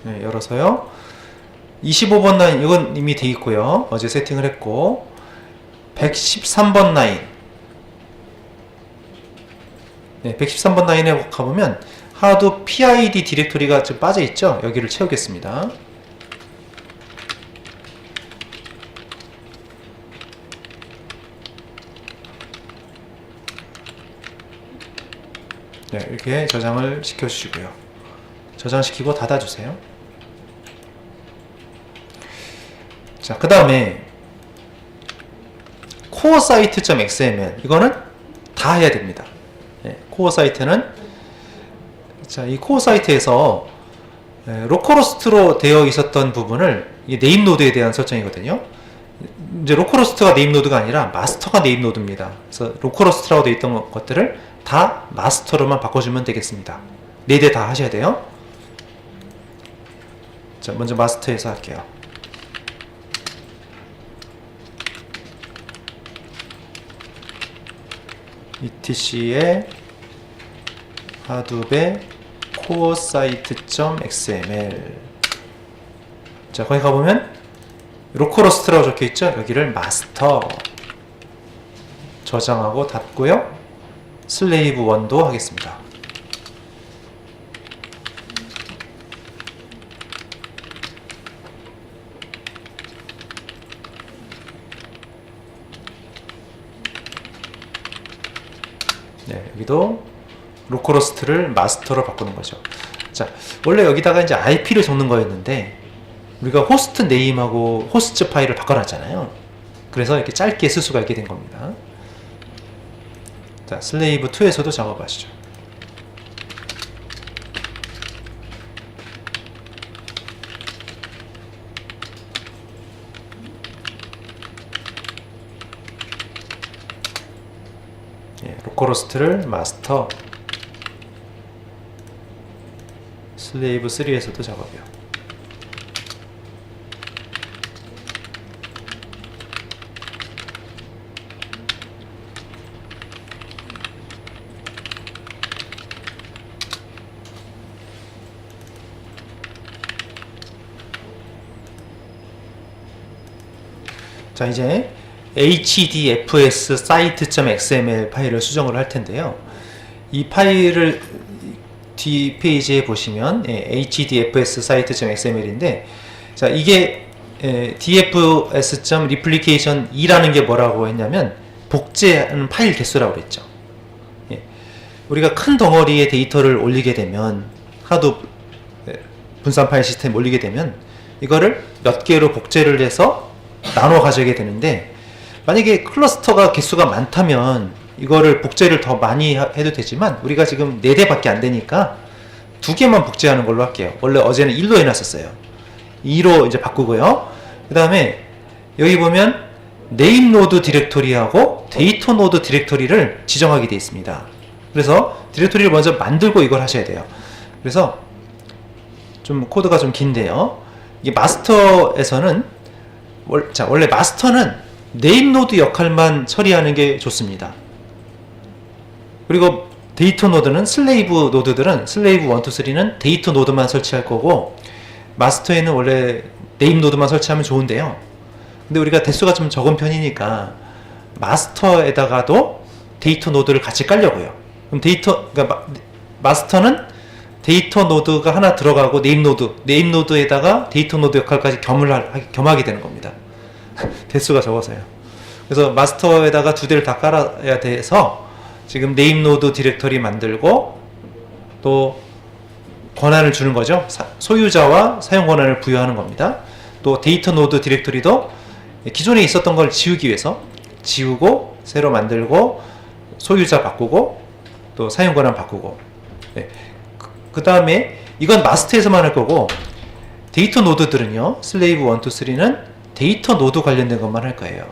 네, 열어서요. 25번 라인 이건 이미 돼 있고요. 어제 세팅을 했고, 113번 라인 네, 113번 라인에 가보면 하둡 PID 디렉토리가 지금 빠져 있죠. 여기를 채우겠습니다. 네, 이렇게 저장을 시켜주시고요. 저장시키고 닫아주세요. 자, 그 다음에 코어 사이트.xml 이거는 다 해야 됩니다. 네, 코어 사이트는, 자, 이 코어 사이트에서 로컬호스트로 되어 있었던 부분을, 이 네임 노드에 대한 설정이거든요. 이제 로컬호스트가 네임 노드가 아니라 마스터가 네임 노드입니다. 그래서 로컬호스트라고 되어 있던 것들을 다 마스터로만 바꿔주면 되겠습니다. 4대 다 하셔야 돼요. 자, 먼저 마스터에서 할게요. etc의 하둡의 코어 사이트.xml. 자, 거기 가보면 로컬호스트라고 적혀있죠? 여기를 마스터 저장하고 닫고요. 슬레이브 1도 하겠습니다. 네, 여기도 로컬호스트를 마스터로 바꾸는 거죠. 자, 원래 여기다가 이제 IP를 적는 거였는데 우리가 호스트 네임하고 호스트 파일을 바꿔놨잖아요. 그래서 이렇게 짧게 쓸 수가 있게 된 겁니다. 자, 슬레이브 2에서도 작업하시죠. 예, 로컬호스트를 마스터, 슬레이브 3에서도 작업이요. 자, 이제 hdfs site.xml 파일을 수정을 할 텐데요. 이 파일을 뒷페이지에 보시면 hdfs site.xml인데, 자, 이게 dfs.replication2라는 게 뭐라고 했냐면 복제하는 파일 개수라고 그랬죠. 우리가 큰 덩어리의 데이터를 올리게 되면, 하도 분산 파일 시스템 올리게 되면 이거를 몇 개로 복제를 해서 나눠 가져게 되는데, 만약에 클러스터가 개수가 많다면 이거를 복제를 더 많이 해도 되지만 우리가 지금 4대밖에 안 되니까 2개만 복제하는 걸로 할게요. 원래 어제는 1로 해놨었어요. 2로 이제 바꾸고요. 그 다음에 여기 보면 네임 노드 디렉토리하고 데이터 노드 디렉토리를 지정하게 되어 있습니다. 그래서 디렉토리를 먼저 만들고 이걸 하셔야 돼요. 그래서 좀 코드가 좀 긴데요. 이게 마스터에서는 원래 마스터는 네임 노드 역할만 처리하는 게 좋습니다. 그리고 데이터 노드는 슬레이브 노드들은 슬레이브 1, 2, 3는 데이터 노드만 설치할 거고, 마스터에는 원래 네임 노드만 설치하면 좋은데요. 근데 우리가 대수가 좀 적은 편이니까 마스터에다가도 데이터 노드를 같이 깔려고요. 그럼 그러니까 마스터는 데이터 노드가 하나 들어가고 네임 노드에다가 데이터 노드 역할까지 겸하게 되는 겁니다. 대수가 적어서요. 그래서 마스터에다가 2대를 다 깔아야 돼서 지금 네임 노드 디렉터리 만들고 또 권한을 주는 거죠. 소유자와 사용 권한을 부여하는 겁니다. 또 데이터 노드 디렉터리도 기존에 있었던 걸 지우기 위해서 지우고 새로 만들고 소유자 바꾸고 또 사용 권한 바꾸고. 네. 그 다음에 이건 마스터에서만 할 거고, 데이터 노드들은요, 슬레이브 1, 2, 3는 데이터 노드 관련된 것만 할 거예요.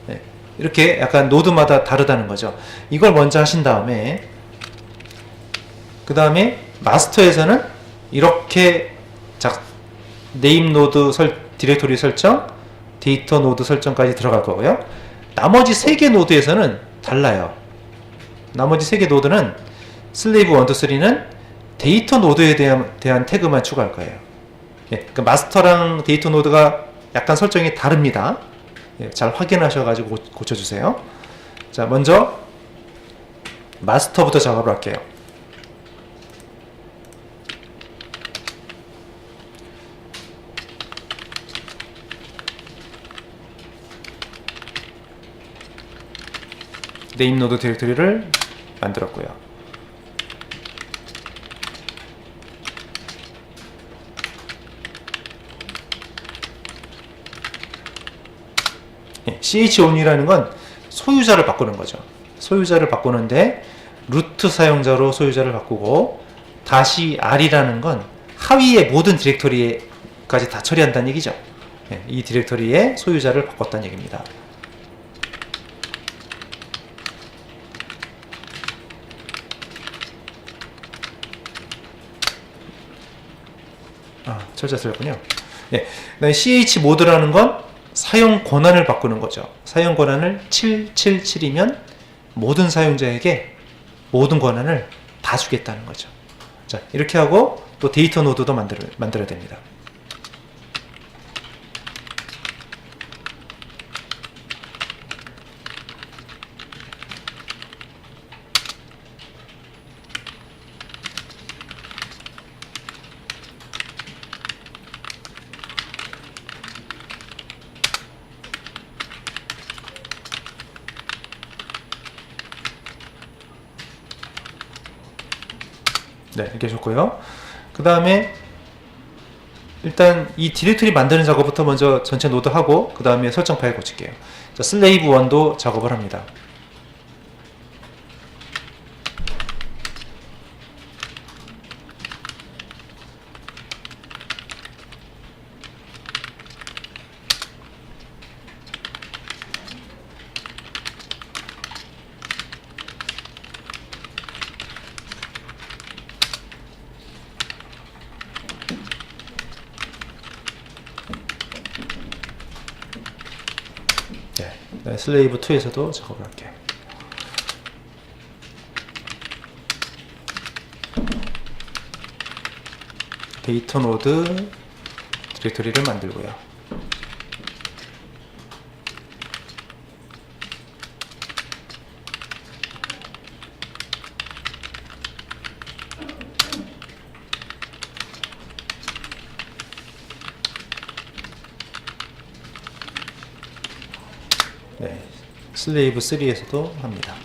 네. 이렇게 약간 노드마다 다르다는 거죠. 이걸 먼저 하신 다음에, 그 다음에 마스터에서는 이렇게 네임 노드 디렉토리 설정, 데이터 노드 설정까지 들어갈 거고요. 나머지 3개 노드에서는 달라요. 나머지 3개 노드는 슬레이브 1, 2, 3는 데이터 노드에 대한 태그만 추가할 거예요. 예, 그 마스터랑 데이터 노드가 약간 설정이 다릅니다. 예, 잘 확인하셔가지고 고쳐주세요. 자, 먼저 마스터부터 작업을 할게요. 네임 노드 디렉토리를 만들었고요. chon이라는 건 소유자를 바꾸는 거죠. 소유자를 바꾸는데 루트 사용자로 소유자를 바꾸고, 다시 r이라는 건 하위의 모든 디렉토리까지 다 처리한다는 얘기죠. 이 디렉토리의 소유자를 바꿨다는 얘기입니다. 철자 틀렸군요. 예, ch 모드라는 건 사용 권한을 바꾸는 거죠. 사용 권한을 777이면 모든 사용자에게 모든 권한을 다 주겠다는 거죠. 자, 이렇게 하고 또 데이터 노드도 만들어야 됩니다. 네, 이렇게 줬고요. 그 다음에 일단 이 디렉토리 만드는 작업부터 먼저 전체 노드 하고 그 다음에 설정 파일 고칠게요. 자, 슬레이브 1도 작업을 합니다. 네, 슬레이브 2에서도 작업을 할게요. 데이터 노드 디렉토리를 만들고요. 네, 슬레이브 3에서도 합니다.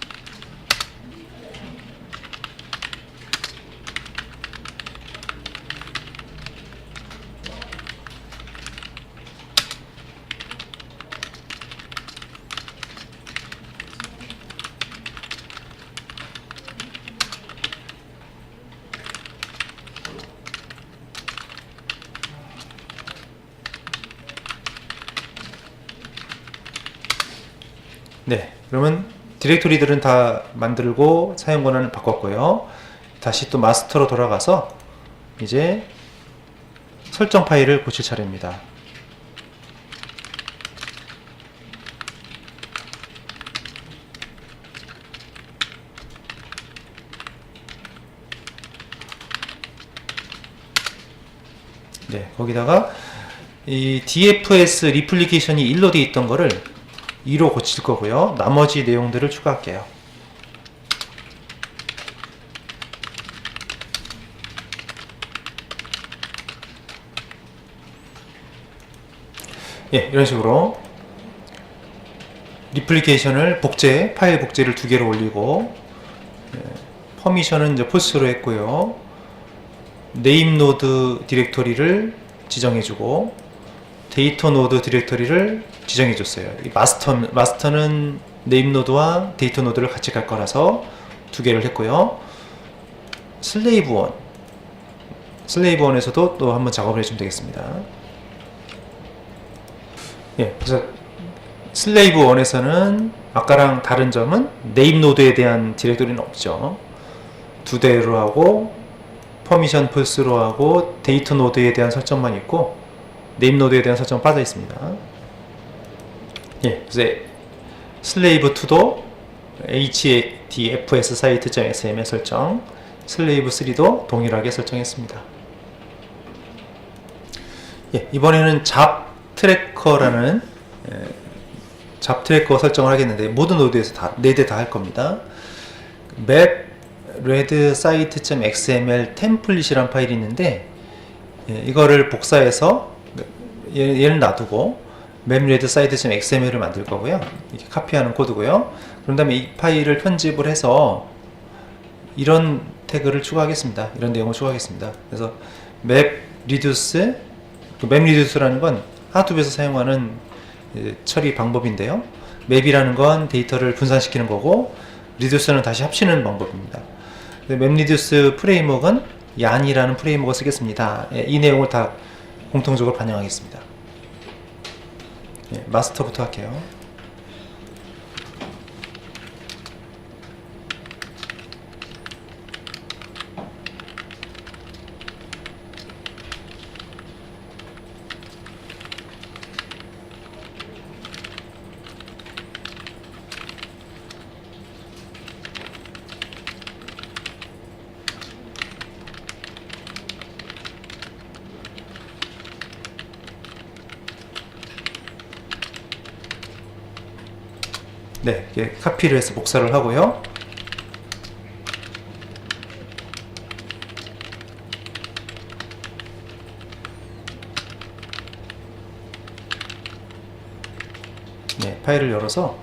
네, 그러면 디렉토리들은 다 만들고 사용 권한을 바꿨고요. 다시 또 마스터로 돌아가서 이제 설정 파일을 고칠 차례입니다. 네, 거기다가 이 DFS 리플리케이션이 1로 되어 있던 거를 2로 고칠 거고요. 나머지 내용들을 추가할게요. 예, 이런 식으로 리플리케이션을 파일 복제를 2개로 올리고, 퍼미션은 이제 폴스로 했고요. 네임 노드 디렉토리를 지정해주고, 데이터 노드 디렉토리를 지정해줬어요. 이 마스터는 네임 노드와 데이터 노드를 같이 갈 거라서 2개를 했고요. 슬레이브 1에서도 또 한번 작업을 해주면 되겠습니다. 예, 그래서 슬레이브 1에서는 아까랑 다른 점은 네임 노드에 대한 디렉토리는 없죠. 2대로 하고 퍼미션 폴스로 하고 데이터 노드에 대한 설정만 있고 네임 노드에 대한 설정은 빠져 있습니다. 예, 그래서 슬레이브 2도 hdfs site.sm의 설정, 슬레이브 3도 동일하게 설정했습니다. 예, 이번에는 잡 트래커라는 잡 트래커 설정을 하겠는데 모든 노드에서 다 4대 다 할 겁니다. map red site.xml 템플릿이란 파일이 있는데, 이거를 복사해서 얘를 놔두고 map-red site.xml을 만들 거고요. 이렇게 카피하는 코드고요. 그런 다음에 이 파일을 편집을 해서 이런 태그를 추가하겠습니다. 이런 내용을 추가하겠습니다. 그래서 map-reduce, map-reduce라는 건 하드웹에서 사용하는 처리 방법인데요. map이라는 건 데이터를 분산시키는 거고, reduce는 다시 합치는 방법입니다. map-reduce 프레임워크는 yan이라는 프레임워크를 쓰겠습니다. 이 내용을 다 공통적으로 반영하겠습니다. 예, 마스터부터 할게요. 네, 이렇게 카피를 해서 복사를 하고요. 네, 파일을 열어서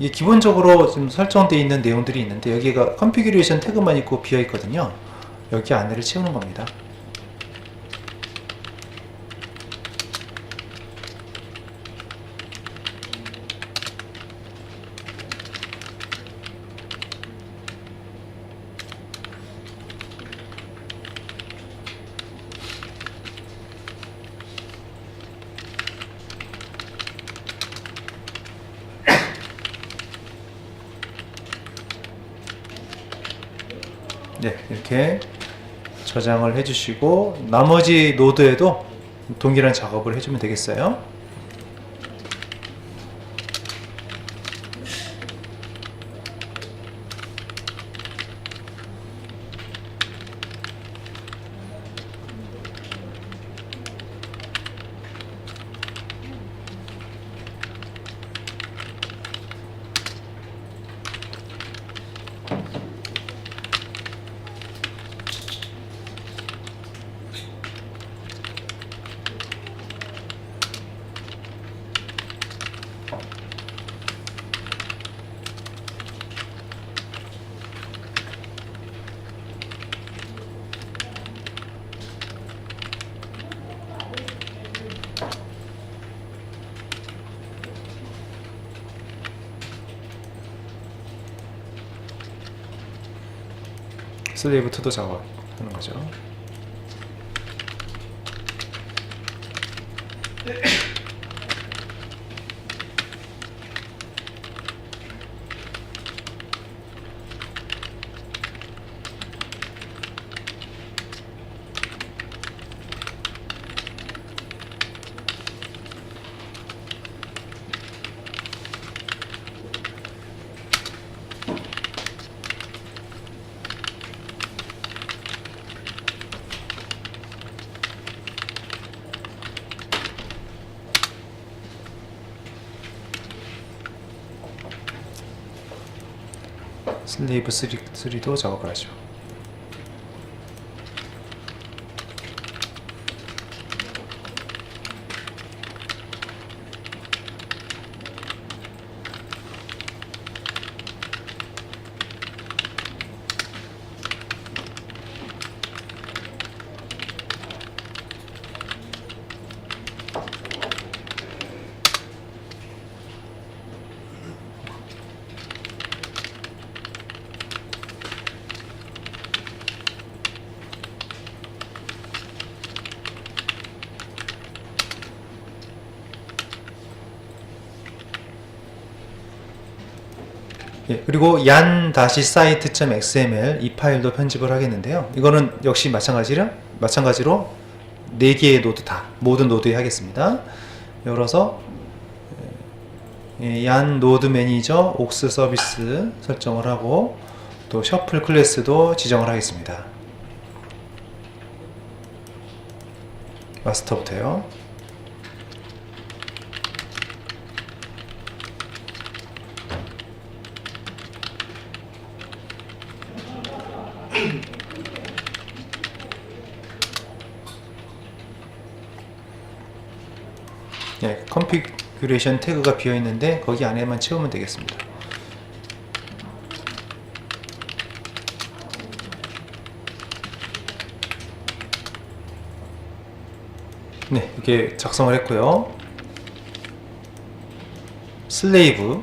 이게 기본적으로 지금 설정되어 있는 내용들이 있는데 여기가 컨피규레이션 태그만 있고 비어 있거든요. 여기 안내를 채우는 겁니다. 네, 이렇게 저장을 해주시고 나머지 노드에도 동일한 작업을 해주면 되겠어요. 슬레이브 2도 작업하는 거죠. 슬레이브 3도 작업을 하죠. 예, 그리고 yan-site.xml 이 파일도 편집을 하겠는데요. 이거는 역시 마찬가지로 4개의 노드 다 모든 노드에 하겠습니다. 열어서 yan 노드 매니저 옥스 서비스 설정을 하고 또 셔플 클래스도 지정을 하겠습니다. 마스터부터요. 네, 컨피규레이션 태그가 비어 있는데 거기 안에만 채우면 되겠습니다. 네, 이렇게 작성을 했고요. 슬레이브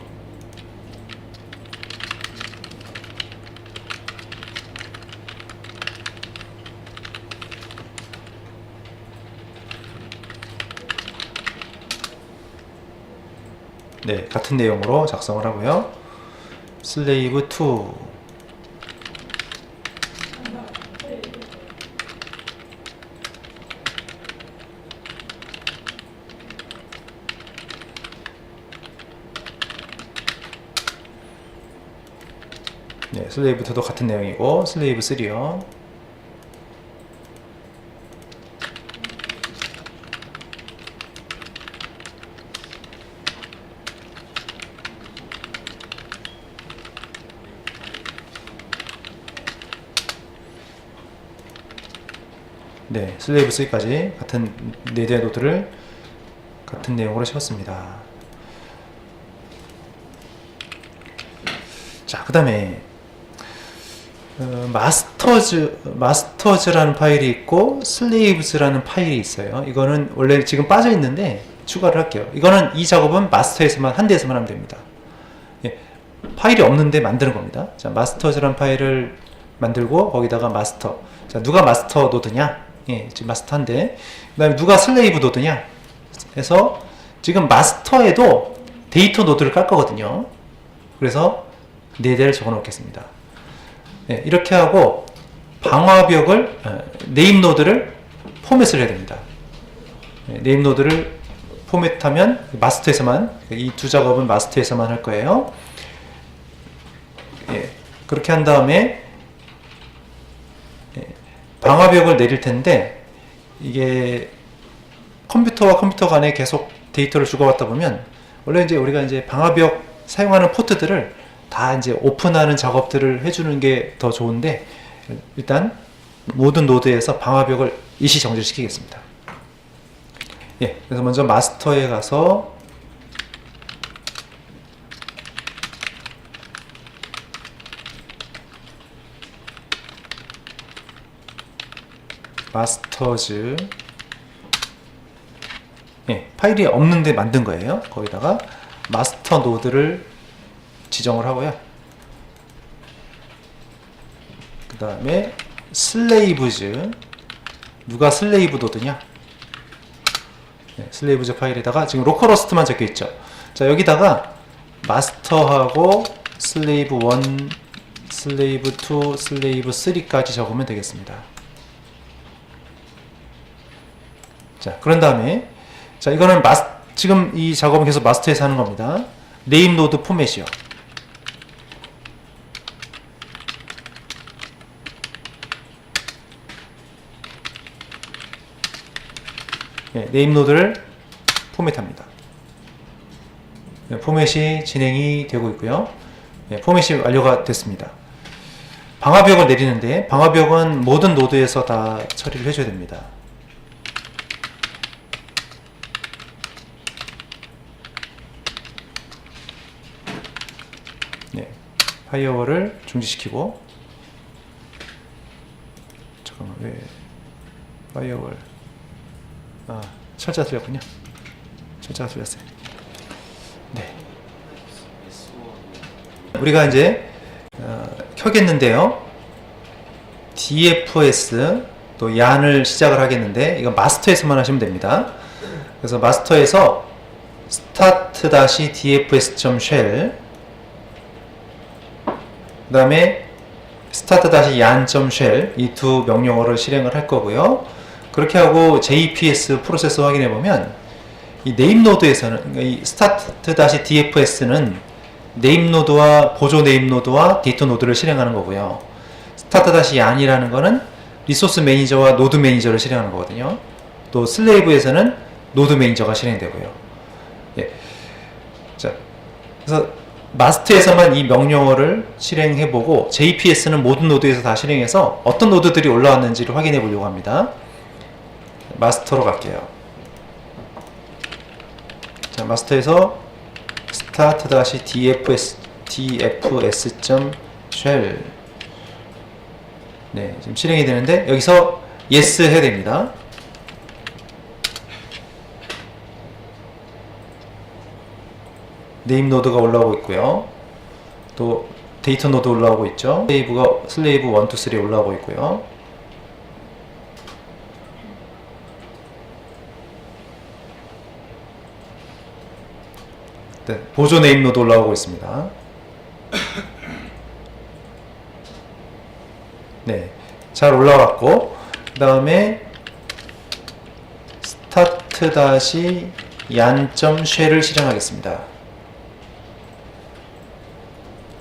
네, 같은 내용으로 작성을 하고요. 슬레이브 2 네, 슬레이브 2도 같은 내용이고 슬레이브 3요. 네, 슬레이브 3까지 같은 4개의 노드를 같은 내용으로 채웠습니다. 자, 그 다음에 마스터즈라는 파일이 있고 슬레이브즈라는 파일이 있어요. 이거는 원래 지금 빠져 있는데 추가를 할게요. 이거는 이 작업은 마스터에서만 한 대에서만 하면 됩니다. 예, 파일이 없는데 만드는 겁니다. 자, 마스터즈라는 파일을 만들고 거기다가 마스터. 자, 누가 마스터 노드냐? 예, 지금 마스터 한대. 그다음에 누가 슬레이브 노드냐? 해서 지금 마스터에도 데이터 노드를 깔 거거든요. 그래서 4대를 적어 놓겠습니다. 네, 이렇게 하고 방화벽을 네임 노드를 포맷을 해야 됩니다. 네, 네임 노드를 포맷하면 마스터에서만, 이 두 작업은 마스터에서만 할 거예요. 예, 그렇게 한 다음에 방화벽을 내릴 텐데, 이게 컴퓨터와 컴퓨터 간에 계속 데이터를 주고받다 보면 원래 이제 우리가 이제 방화벽 사용하는 포트들을 다 이제 오픈하는 작업들을 해주는 게 더 좋은데, 일단 모든 노드에서 방화벽을 일시 정지시키겠습니다. 예, 그래서 먼저 마스터에 가서 마스터즈, 예, 파일이 없는데 만든 거예요. 거기다가 마스터 노드를 지정을 하고요. 그 다음에 슬레이브즈, 누가 슬레이브 노드냐? 네, 슬레이브즈 파일에다가 지금 로컬호스트만 적혀 있죠. 자, 여기다가 마스터하고 슬레이브 1, 슬레이브 2, 슬레이브 3까지 적으면 되겠습니다. 자, 그런 다음에, 자, 이거는 지금 이 작업은 계속 마스터에서 하는 겁니다. 네임 노드 포맷이요. 네, 네임 노드를 포맷합니다. 네, 포맷이 진행이 되고 있고요. 네, 포맷이 완료가 됐습니다. 방화벽을 내리는데, 방화벽은 모든 노드에서 다 처리를 해줘야 됩니다. 네, 파이어월을 중지시키고, 잠깐만, 왜 파이어월, 철자 틀렸군요. 철자가 틀렸어요. 네, 우리가 이제 켜겠는데요. DFS 또 YAN을 시작을 하겠는데, 이거 마스터에서만 하시면 됩니다. 그래서 마스터에서 start-dfs.shell, 그 다음에 start-yan.shell, 이 두 명령어를 실행을 할 거고요. 그렇게 하고 JPS 프로세서 확인해 보면, 이 네임 노드에서는, 이 start-dfs는 네임 노드와 보조 네임 노드와 데이터 노드를 실행하는 거고요. start-yan이라는 거는 리소스 매니저와 노드 매니저를 실행하는 거거든요. 또 슬레이브에서는 노드 매니저가 실행되고요. 예. 자, 그래서 마스터에서만 이 명령어를 실행해 보고, JPS는 모든 노드에서 다 실행해서 어떤 노드들이 올라왔는지를 확인해 보려고 합니다. 마스터로 갈게요. 자, 마스터에서 start-dfs.shell, 네, 지금 실행이 되는데, 여기서 yes 해야 됩니다. 네임 노드가 올라오고 있고요. 또 데이터 노드 올라오고 있죠. 슬레이브 1, 2, 3 올라오고 있고요. 네, 보조 네임 노드 올라오고 있습니다. 네, 잘 올라왔고, 그 다음에 start-yan.shell을 실행하겠습니다.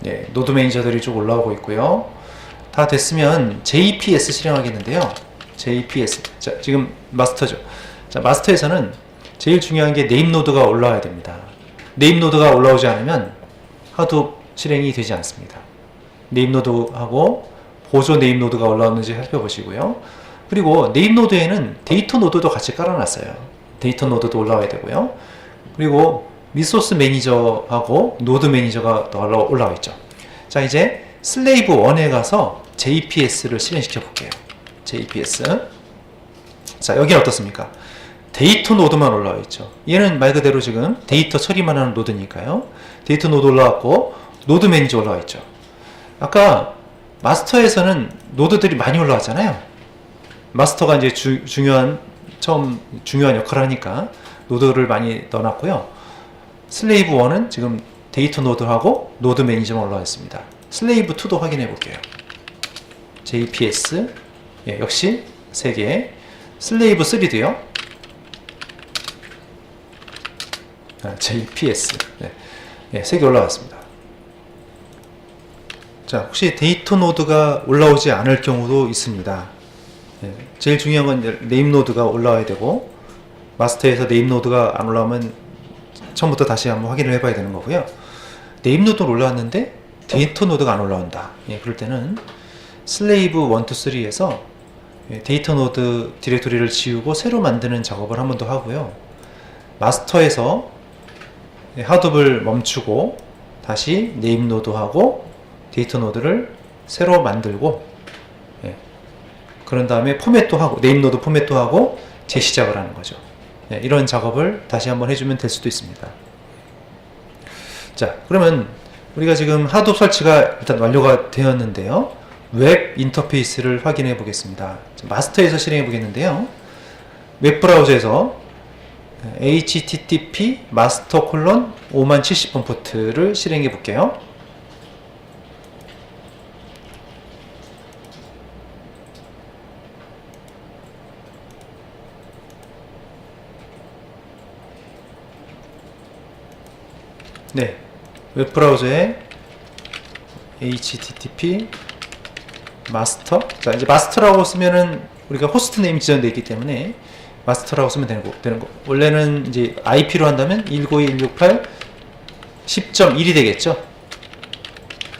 네, 노드 매니저들이 쭉 올라오고 있고요. 다 됐으면 JPS 실행하겠는데요. JPS. 자, 지금 마스터죠. 자, 마스터에서는 제일 중요한 게 네임 노드가 올라와야 됩니다. 네임 노드가 올라오지 않으면 하도 실행이 되지 않습니다. 네임 노드하고 보조 네임 노드가 올라오는지 살펴보시고요. 그리고 네임 노드에는 데이터 노드도 같이 깔아놨어요. 데이터 노드도 올라와야 되고요. 그리고 리소스 매니저하고 노드 매니저가 또 올라와 있죠. 자, 이제 슬레이브 1에 가서 JPS를 실행시켜 볼게요. JPS. 자, 여기는 어떻습니까? 데이터 노드만 올라와 있죠. 얘는 말 그대로 지금 데이터 처리만 하는 노드니까요. 데이터 노드 올라왔고 노드 매니저 올라와 있죠. 아까 마스터에서는 노드들이 많이 올라왔잖아요. 마스터가 이제 중요한 역할을 하니까 노드를 많이 넣어놨고요. 슬레이브 1은 지금 데이터 노드하고 노드 매니저만 올라와 있습니다. 슬레이브 2도 확인해 볼게요. JPS, 예, 역시 3개. 슬레이브 3도요. JPS, 네, 예, 3개 올라왔습니다. 자, 혹시 데이터 노드가 올라오지 않을 경우도 있습니다. 예, 제일 중요한 건 네임 노드가 올라와야 되고, 마스터에서 네임 노드가 안 올라오면 처음부터 다시 한번 확인을 해봐야 되는 거고요. 네임 노드는 올라왔는데 데이터 노드가 안 올라온다. 예, 그럴 때는 슬레이브 1, 2, 3에서 데이터 노드 디렉토리를 지우고 새로 만드는 작업을 한 번 더 하고요. 마스터에서 하둡을 멈추고 다시 네임 노드하고 데이터 노드를 새로 만들고, 예, 그런 다음에 포맷도 하고 네임 노드 포맷도 하고 재시작을 하는 거죠. 예, 이런 작업을 다시 한번 해주면 될 수도 있습니다. 자, 그러면 우리가 지금 하둡 설치가 일단 완료가 되었는데요. 웹 인터페이스를 확인해 보겠습니다. 마스터에서 실행해 보겠는데요. 웹 브라우저에서 http master 5070번 포트를 실행해 볼게요. 네, 웹 브라우저에 http 마스터. 자, 이제 마스터라고 쓰면은 우리가 호스트 네임 지정되어 있기 때문에 마스터라고 쓰면 되는 거. 원래는 이제 IP로 한다면 192.168.10.1이 되겠죠.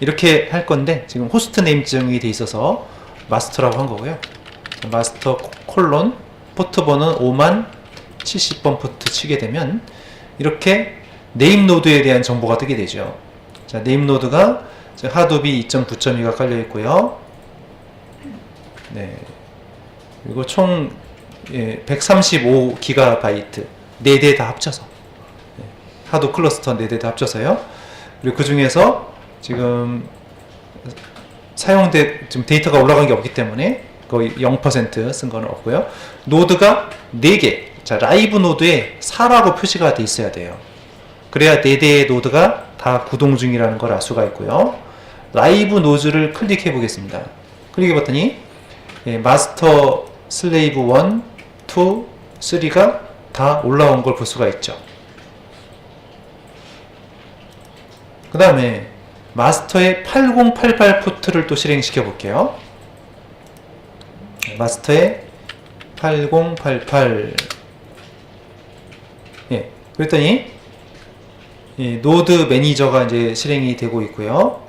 이렇게 할 건데 지금 호스트 네임 지정이 돼 있어서 마스터라고 한 거고요. 마스터 콜론 포트 번호 5070번 포트 치게 되면 이렇게 네임 노드에 대한 정보가 뜨게 되죠. 자, 네임 노드가 하둡이 2.9.2가 깔려 있고요. 네. 그리고 총 135GB 4대 다 합쳐서, 하둡 클러스터 4대 다 합쳐서요. 그리고 그 중에서 지금 지금 데이터가 올라간 게 없기 때문에 거의 0% 쓴 거는 없고요. 노드가 4개. 자, 라이브 노드에 4라고 표시가 돼 있어야 돼요. 그래야 4대의 노드가 다 구동 중이라는 걸 알 수가 있고요. 라이브 노드를 클릭해 보겠습니다. 클릭해 봤더니 마스터 슬레이브 1, 2, 3가 다 올라온 걸 볼 수가 있죠. 그 다음에 마스터의 8088 포트를 또 실행시켜 볼게요. 마스터의 8088. 예, 그랬더니 노드 매니저가 이제 실행이 되고 있고요.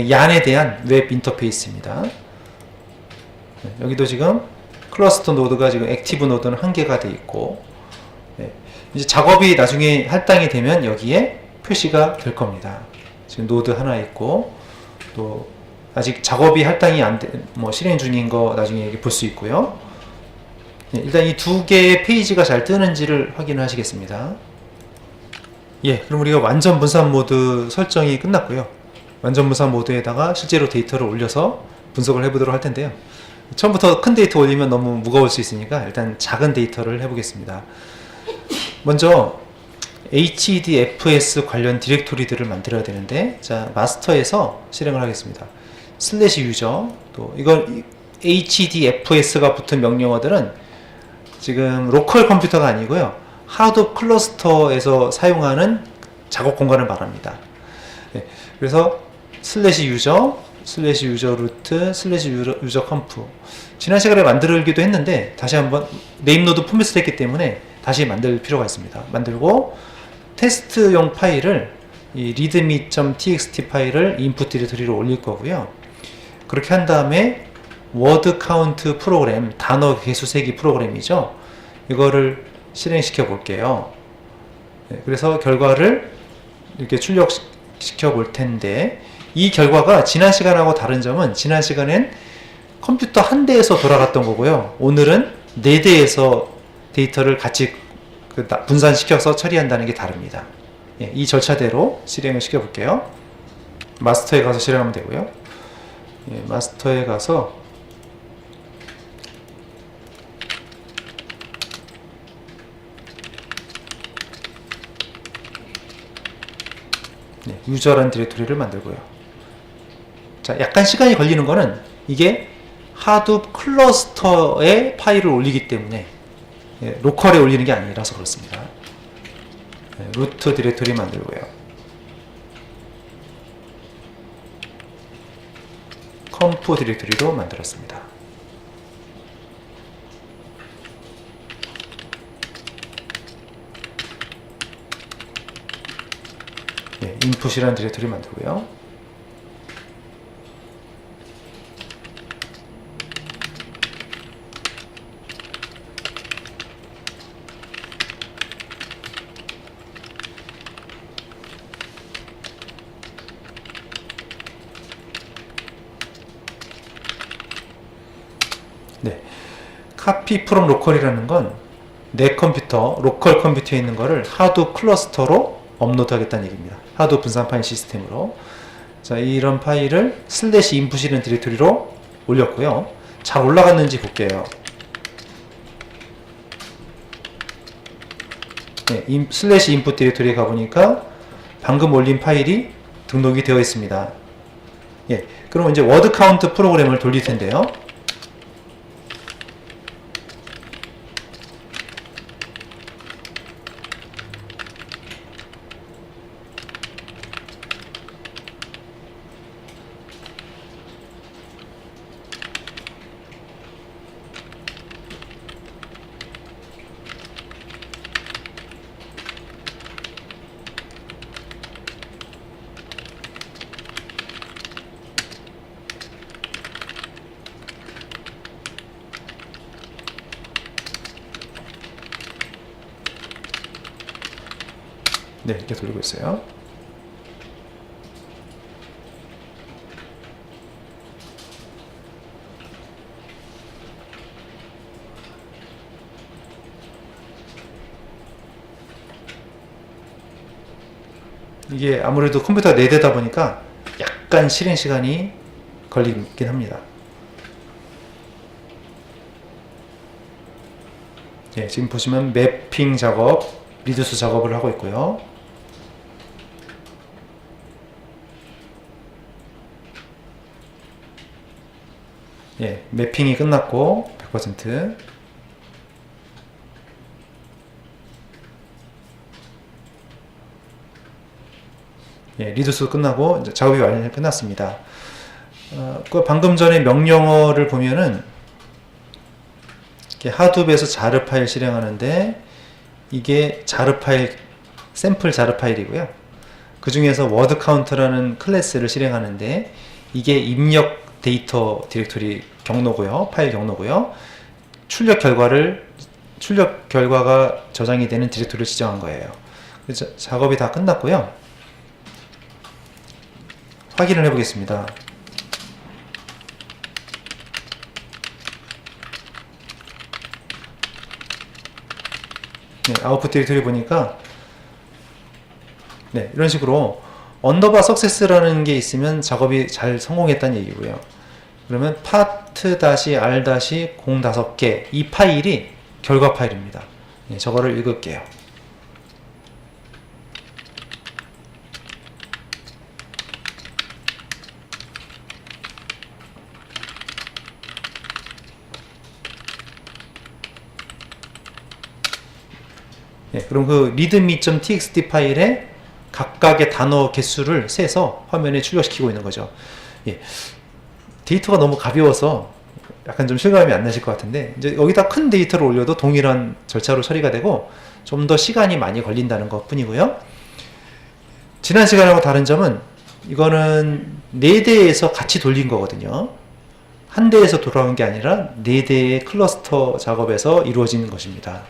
얀에 대한 웹 인터페이스입니다. 여기도 지금 클러스터 노드가 지금 액티브 노드는 1개가 돼 있고, 이제 작업이 나중에 할당이 되면 여기에 표시가 될 겁니다. 지금 노드 하나 있고, 또 아직 작업이 할당이 실행 중인 거 나중에 여기 볼 수 있고요. 일단 이 2개의 페이지가 잘 뜨는지를 확인하시겠습니다. 예, 그럼 우리가 완전 분산 모드 설정이 끝났고요. 완전 분산 모드에다가 실제로 데이터를 올려서 분석을 해보도록 할 텐데요. 처음부터 큰 데이터 올리면 너무 무거울 수 있으니까 일단 작은 데이터를 해보겠습니다. 먼저 HDFS 관련 디렉토리들을 만들어야 되는데, 자, 마스터에서 실행을 하겠습니다. 슬래시 유저, 또 이건 HDFS가 붙은 명령어들은 지금 로컬 컴퓨터가 아니고요, 하둡 클러스터에서 사용하는 작업 공간을 말합니다. 네, 그래서 슬래시 유저 루트, 슬래시 유저 컴프. 지난 시간에 만들기도 했는데 다시 한번 네임 노드 포맷을 했기 때문에 다시 만들 필요가 있습니다. 만들고 테스트용 파일을 이 readme.txt 파일을 인풋 디렉토리로 올릴 거고요. 그렇게 한 다음에 워드 카운트 프로그램, 단어 개수 세기 프로그램이죠. 이거를 실행시켜 볼게요. 네, 그래서 결과를 이렇게 출력시켜 볼 텐데, 이 결과가 지난 시간하고 다른 점은 지난 시간엔 컴퓨터 한 대에서 돌아갔던 거고요. 오늘은 네 대에서 데이터를 같이 분산시켜서 처리한다는 게 다릅니다. 예, 이 절차대로 실행을 시켜볼게요. 마스터에 가서 실행하면 되고요. 예, 마스터에 가서 네, 유저란 디렉토리를 만들고요. 자, 약간 시간이 걸리는 거는 이게 하둡 클러스터에 파일을 올리기 때문에 예, 로컬에 올리는 게 아니라서 그렇습니다. 예, 루트 디렉토리 만들고요. 컴프 디렉토리도 만들었습니다. 예, 인풋이라는 디렉토리 만들고요. 네, copy from local이라는 건 내 컴퓨터, 로컬 컴퓨터에 있는 거를 하둡 클러스터로 업로드 하겠다는 얘기입니다. 하둡 분산 파일 시스템으로. 자, 이런 파일을 슬래시 인풋이라는 디렉토리로 올렸고요. 잘 올라갔는지 볼게요. 네, 슬래시 인풋 디렉토리에 가보니까 방금 올린 파일이 등록이 되어 있습니다. 예, 그럼 이제 워드 카운트 프로그램을 돌릴 텐데요. 네, 이렇게 돌리고 있어요. 이게 아무래도 컴퓨터가 4대다 보니까 약간 실행 시간이 걸리긴 합니다. 예, 지금 보시면 매핑 작업, 리듀스 작업을 하고 있고요. 예, 매핑이 끝났고 100%. 예, 리듀스 끝나고 이제 작업이 완전히 끝났습니다. 그 방금 전에 명령어를 보면은 하둡에서 자르 파일 실행하는데 이게 자르 파일, 샘플 자르 파일이고요. 그 중에서 워드 카운트라는 클래스를 실행하는데 이게 입력 데이터 디렉토리 경로고요. 파일 경로고요. 출력 결과가 저장이 되는 디렉토리를 지정한 거예요. 그래서 작업이 다 끝났고요. 확인을 해보겠습니다. 네, 아웃풋 디렉토리 보니까 네, 이런 식으로 언더바 석세스라는 게 있으면 작업이 잘 성공했다는 얘기고요. 그러면 part-r-0.5개 이 파일이 결과 파일입니다. 네, 저거를 읽을게요. 네, 그럼 그 readme.txt 파일에 각각의 단어 개수를 세서 화면에 출력시키고 있는 거죠. 예, 데이터가 너무 가벼워서 약간 좀 실감이 안 나실 것 같은데 이제 여기다 큰 데이터를 올려도 동일한 절차로 처리가 되고 좀 더 시간이 많이 걸린다는 것 뿐이고요. 지난 시간하고 다른 점은 이거는 4대에서 같이 돌린 거거든요. 한 대에서 돌아온 게 아니라 4대의 클러스터 작업에서 이루어지는 것입니다.